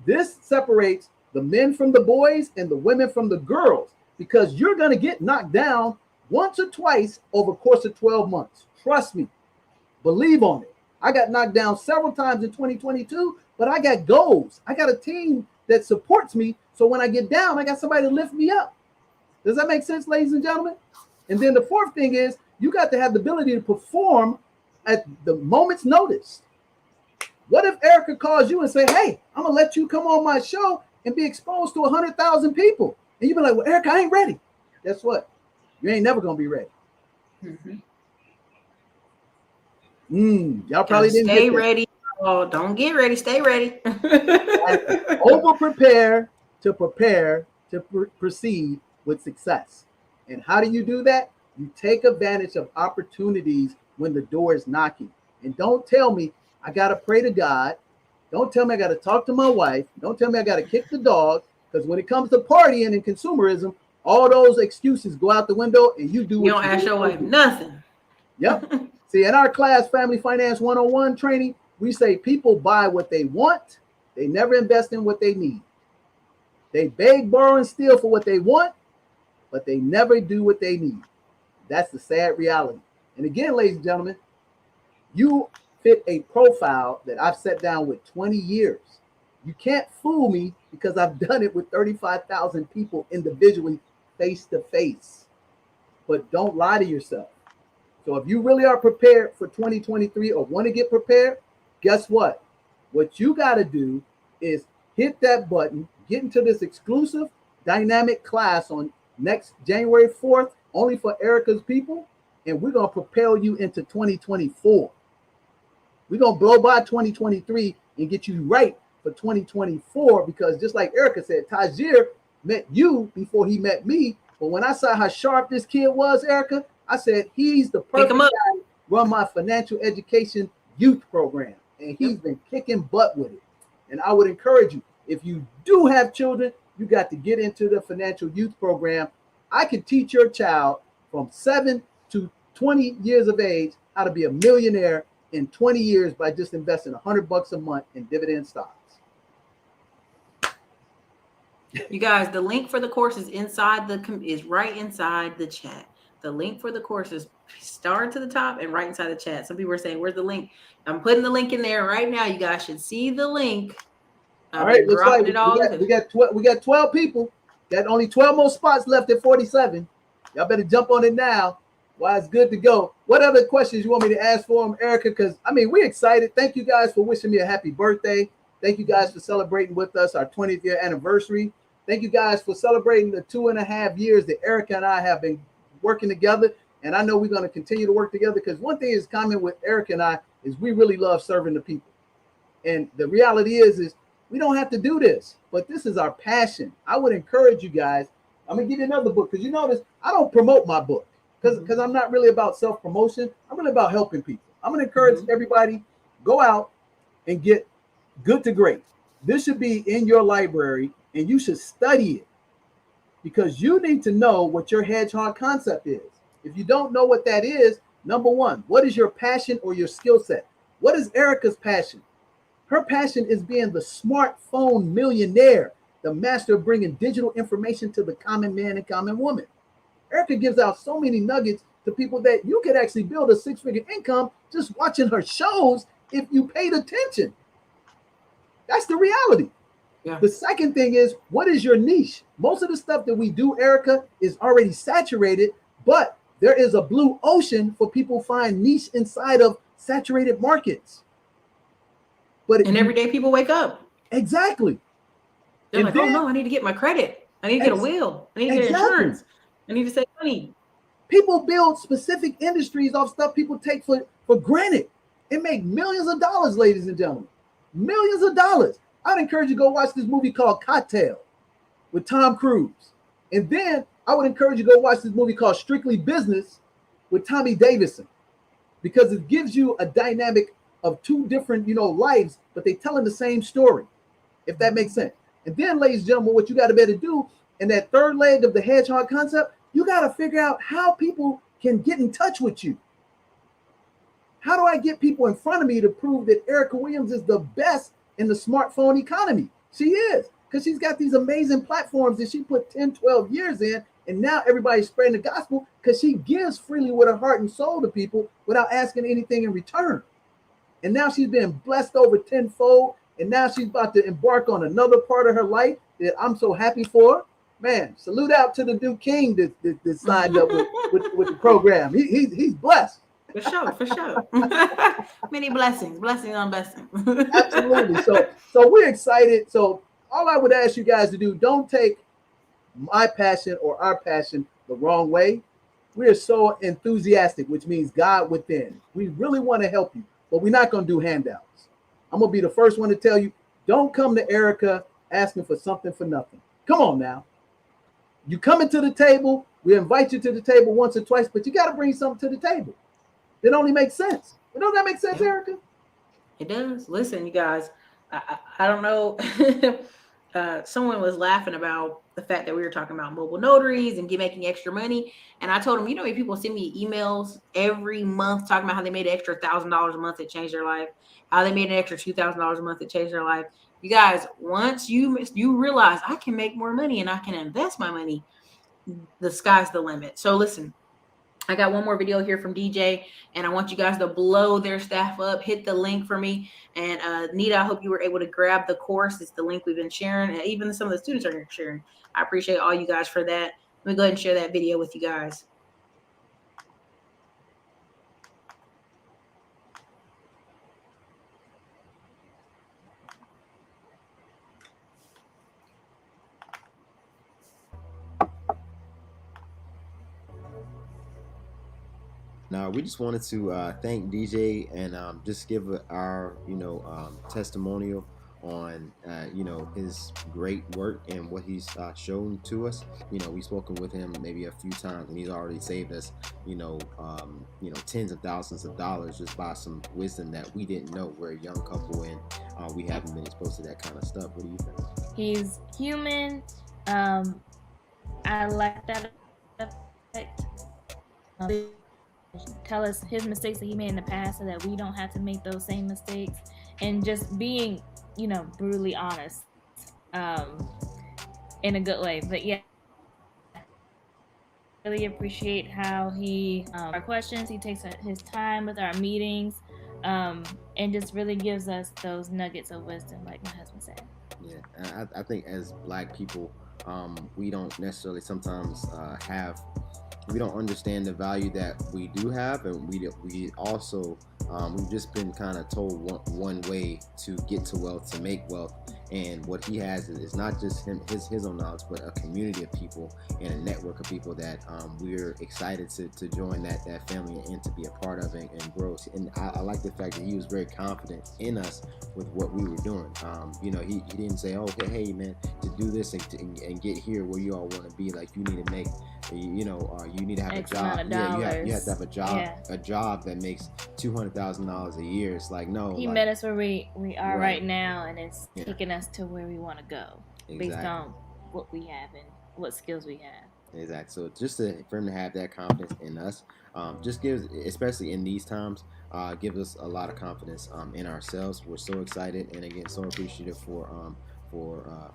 Speaker 2: This separates the men from the boys and the women from the girls because you're going to get knocked down once or twice over the course of 12 months. Trust me. Believe on it. I got knocked down several times in 2022, but I got goals. I got a team that supports me. So when I get down, I got somebody to lift me up. Does that make sense, ladies and gentlemen? And then the fourth thing is you got to have the ability to perform at the moment's notice? What if Ericka calls you and say, hey, I'm going to let you come on my show and be exposed to 100,000 people? And you be like, well, Ericka, I ain't ready. Guess what? You ain't never going to be ready. Y'all probably didn't
Speaker 1: stay
Speaker 2: get that.
Speaker 1: ready. Oh, don't get ready. Stay ready.
Speaker 2: Over prepare to proceed with success. And how do you do that? You take advantage of opportunities when the door is knocking. And don't tell me I got to pray to God. Don't tell me I got to talk to my wife. Don't tell me I got to kick the dog. Because when it comes to partying and consumerism, all those excuses go out the window and you do what
Speaker 1: you don't ask your wife nothing.
Speaker 2: Yep. See, in our class, Family Finance 101 training, we say people buy what they want. They never invest in what they need. They beg, borrow, and steal for what they want, but they never do what they need. That's the sad reality. And again, ladies and gentlemen, you fit a profile that I've set down with 20 years. You can't fool me because I've done it with 35,000 people individually, face to face. But don't lie to yourself. So if you really are prepared for 2023 or want to get prepared, guess what? What you got to do is hit that button, get into this exclusive dynamic class on next January 4th, only for Ericka's people, and we're going to propel you into 2024. We're going to blow by 2023 and get you right for 2024 because just like Ericka said, Tajir met you before he met me. But when I saw how sharp this kid was, Ericka, I said, he's the perfect guy to run my financial education youth program. And he's been kicking butt with it. And I would encourage you, if you do have children, you got to get into the financial youth program. I could teach your child from 7 to 20 years of age how to be a millionaire in 20 years by just investing $100 a month in dividend stocks.
Speaker 1: You guys, the link for the course is right inside the chat. The link for the course is start to the top and right inside the chat. Some people are saying, where's the link? I'm putting the link in there right now. You guys should see the link.
Speaker 2: All right, looks like we got 12 people. Got only 12 more spots left at 47. Y'all better jump on it now. Why it's good to go. What other questions you want me to ask for them, Ericka? Because, I mean, we're excited. Thank you guys for wishing me a happy birthday. Thank you guys for celebrating with us our 20th year anniversary. Thank you guys for celebrating the 2.5 years that Ericka and I have been working together. And I know we're going to continue to work together because one thing is common with Ericka and I is we really love serving the people. And the reality is we don't have to do this, but this is our passion. I would encourage you guys. I'm going to give you another book because you notice I don't promote my book because I'm not really about self-promotion. I'm really about helping people. I'm going to encourage everybody, go out and get Good to Great. This should be in your library and you should study it because you need to know what your hedgehog concept is. If you don't know what that is, number one, what is your passion or your skill set? What is Ericka's passion? Her passion is being the smartphone millionaire, the master of bringing digital information to the common man and common woman. Ericka gives out so many nuggets to people that you could actually build a 6-figure income just watching her shows if you paid attention. That's the reality. Yeah. The second thing is, what is your niche? Most of the stuff that we do, Ericka, is already saturated, but there is a blue ocean for people to find niche inside of saturated markets. And
Speaker 1: every day people wake up.
Speaker 2: Exactly.
Speaker 1: They're like, oh no, I need to get my credit. I need to get a will. I need to get insurance. I need to save money.
Speaker 2: People build specific industries off stuff people take for granted and make millions of dollars, ladies and gentlemen. Millions of dollars. I'd encourage you to go watch this movie called Cocktail with Tom Cruise. And then I would encourage you to go watch this movie called Strictly Business with Tommy Davidson because it gives you a dynamic of two different, lives, but they telling the same story, if that makes sense. And then, ladies and gentlemen, what you got to better do in that third leg of the hedgehog concept, you got to figure out how people can get in touch with you. How do I get people in front of me to prove that Ericka Williams is the best in the smartphone economy? She is, because she's got these amazing platforms that she put 10, 12 years in, and now everybody's spreading the gospel because she gives freely with her heart and soul to people without asking anything in return. And now she's been blessed over tenfold. And now she's about to embark on another part of her life that I'm so happy for. Man, salute out to the new king that signed up with the program. He's blessed.
Speaker 1: For sure, for sure. Many blessings on blessings.
Speaker 2: Absolutely. So we're excited. So all I would ask you guys to do, don't take my passion or our passion the wrong way. We are so enthusiastic, which means God within. We really want to help you, but we're not going to do handouts. I'm going to be the first one to tell you, don't come to Ericka asking for something for nothing. Come on now. You coming to the table, we invite you to the table once or twice, but you got to bring something to the table. It only makes sense. But don't that make sense, Ericka?
Speaker 1: It does. Listen, you guys, I don't know. Someone was laughing about the fact that we were talking about mobile notaries and making extra money. And I told them, if people send me emails every month talking about how they made an extra $1,000 a month that changed their life, how they made an extra $2,000 a month that changed their life. You guys, once you realize I can make more money and I can invest my money, the sky's the limit. So listen, I got one more video here from DJ, and I want you guys to blow their staff up. Hit the link for me. And Nita, I hope you were able to grab the course. It's the link we've been sharing, and even some of the students are sharing. I appreciate all you guys for that. Let me go ahead and share that video with you guys.
Speaker 6: Now, we just wanted to thank DJ and just give our, testimonial on, his great work and what he's shown to us. We've spoken with him maybe a few times, and he's already saved us, tens of thousands of dollars just by some wisdom that we didn't know. We're a young couple, and we haven't been exposed to that kind of stuff. What do you think?
Speaker 7: He's human. I like that effect. Tell us his mistakes that he made in the past so that we don't have to make those same mistakes, and just being brutally honest in a good way. But yeah, really appreciate how he our questions, he takes his time with our meetings, and just really gives us those nuggets of wisdom, like my husband said.
Speaker 6: Yeah, I think as Black people, we don't necessarily sometimes we don't understand the value that we do have, and we also we've just been kind of told one way to get to wealth, to make wealth. And what he has is not just his own knowledge, but a community of people and a network of people that we're excited to join that family and to be a part of and grow. And I like the fact that he was very confident in us with what we were doing. He didn't say, "Oh, okay, hey man, to do this and get here where you all want to be, like you need to make, you need to have
Speaker 7: X
Speaker 6: a job.
Speaker 7: Yeah,
Speaker 6: you have to have a job, a job that makes $200,000 a year." It's like, no,
Speaker 7: he met us where we are right now, and it's taking us to where we want to go based on what we have and what skills we have.
Speaker 6: Exactly. So just for him to have that confidence in us, just gives, especially in these times, gives us a lot of confidence in ourselves. We're so excited, and again, so appreciative for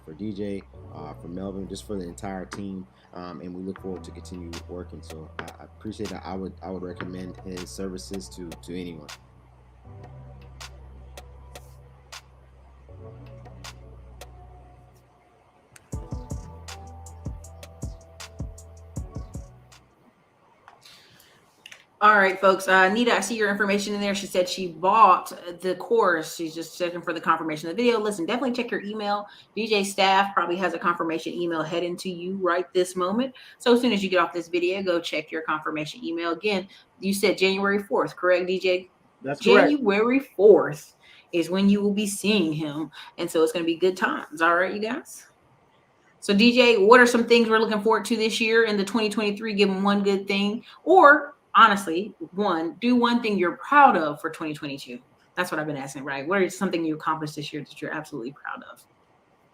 Speaker 6: DJ, for Melvin, just for the entire team, and we look forward to continue working. So I appreciate that. I would recommend his services to anyone.
Speaker 1: All right, folks. Nita, I see your information in there. She said she bought the course. She's just checking for the confirmation of the video. Listen, definitely check your email. DJ staff probably has a confirmation email heading to you right this moment. So as soon as you get off this video, go check your confirmation email. Again, you said January 4th, correct, DJ?
Speaker 2: That's correct.
Speaker 1: January 4th is when you will be seeing him. And so it's going to be good times. All right, you guys? So DJ, what are some things we're looking forward to this year in the 2023? Give them one good thing, or honestly, do one thing you're proud of for 2022. That's what I've been asking, right? What is something you accomplished this year that you're absolutely proud of?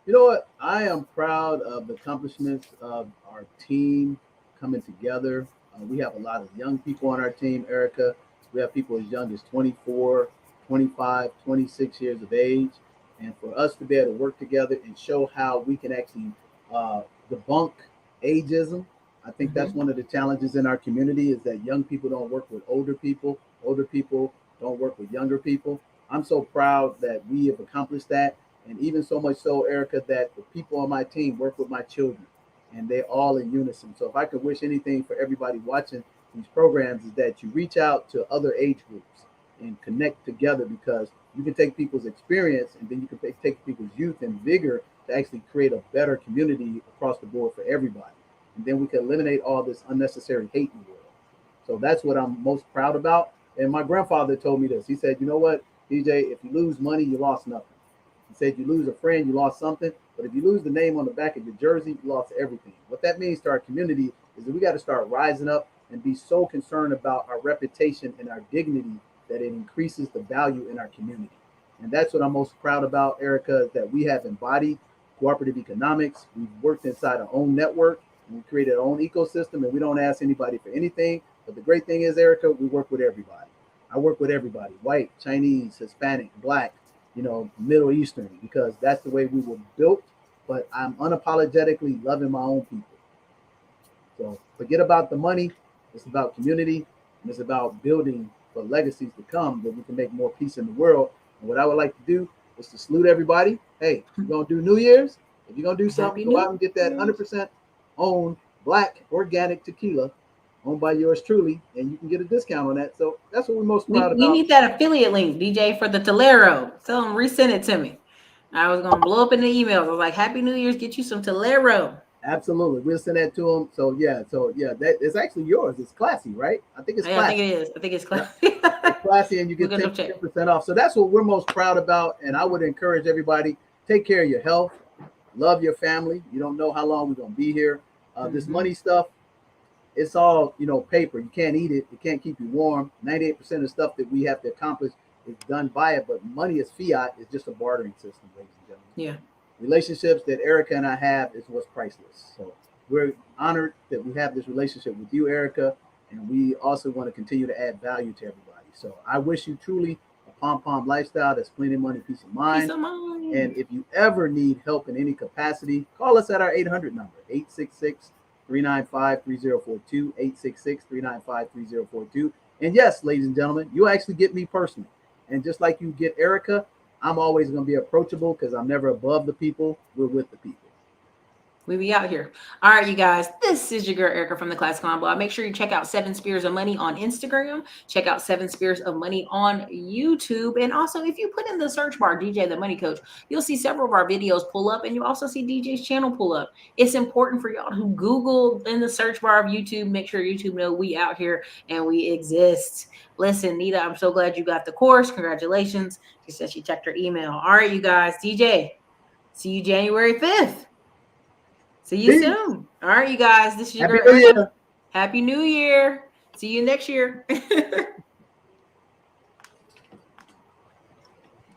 Speaker 2: You know what? I am proud of the accomplishments of our team coming together. We have a lot of young people on our team, Ericka. We have people as young as 24, 25, 26 years of age. And for us to be able to work together and show how we can actually debunk ageism, I think that's one of the challenges in our community, is that young people don't work with older people. Older people don't work with younger people. I'm so proud that we have accomplished that. And even so much so, Ericka, that the people on my team work with my children, and they're all in unison. So if I could wish anything for everybody watching these programs is that you reach out to other age groups and connect together, because you can take people's experience and then you can take people's youth and vigor to actually create a better community across the board for everybody. And then we can eliminate all this unnecessary hate in the world. So that's what I'm most proud about. And my grandfather told me this. He said, you know what, DJ, if you lose money, you lost nothing. He said, you lose a friend, you lost something. But if you lose the name on the back of your jersey, you lost everything. What that means to our community is that we got to start rising up and be so concerned about our reputation and our dignity that it increases the value in our community. And that's what I'm most proud about, Ericka, is that we have embodied cooperative economics. We've worked inside our own network, and we created our own ecosystem, and we don't ask anybody for anything. But the great thing is, Ericka, we work with everybody. I work with everybody, white, Chinese, Hispanic, Black, Middle Eastern, because that's the way we were built. But I'm unapologetically loving my own people. So forget about the money. It's about community, and it's about building for legacies to come, that we can make more peace in the world. And what I would like to do is to salute everybody. Hey, you're going to do New Year's. If you're going to do something, go out and get that 100% owned Black organic tequila owned by yours truly, and you can get a discount on that. So that's what we're most proud about.
Speaker 1: We need that affiliate link, DJ, for the Tolero. Tell them resend it to me. I was going to blow up in the emails. I was like, Happy New Year's, get you some Tolero.
Speaker 2: Absolutely. We'll send that to them. So yeah, that is actually yours. It's classy, right? I think it's classy.
Speaker 1: I think it is. I think it's classy.
Speaker 2: It's classy, and you get 10% off. So that's what we're most proud about. And I would encourage everybody, take care of your health, love your family. You don't know how long we're going to be here. This money stuff, it's all, paper. You can't eat it. It can't keep you warm. 98% of the stuff that we have to accomplish is done by it. But money is fiat. It's just a bartering system, ladies and gentlemen.
Speaker 1: Yeah.
Speaker 2: Relationships that Ericka and I have is what's priceless. So we're honored that we have this relationship with you, Ericka, and we also want to continue to add value to everybody. So I wish you truly a pom-pom lifestyle that's plenty of money, peace of mind.
Speaker 1: Peace of mind.
Speaker 2: And if you ever need help in any capacity, call us at our 800 number, 866-395-3042, 866-395-3042. And yes, ladies and gentlemen, you actually get me personally. And just like you get Ericka, I'm always going to be approachable because I'm never above the people. We're with the people.
Speaker 1: We be out here. All right, you guys. This is your girl Ericka from the Classic Climb Blog. Make sure you check out 7 Spears of Money on Instagram. Check out 7 Spears of Money on YouTube. And also, if you put in the search bar DJ the Money Coach, you'll see several of our videos pull up, and you also see DJ's channel pull up. It's important for y'all to Google in the search bar of YouTube. Make sure YouTube know we out here and we exist. Listen, Nita, I'm so glad you got the course. Congratulations. She said she checked her email. All right, you guys. DJ, see you January 5th. See you soon. All right, you guys. This is your girl.
Speaker 2: Happy New Year.
Speaker 1: Happy New Year. See you next year.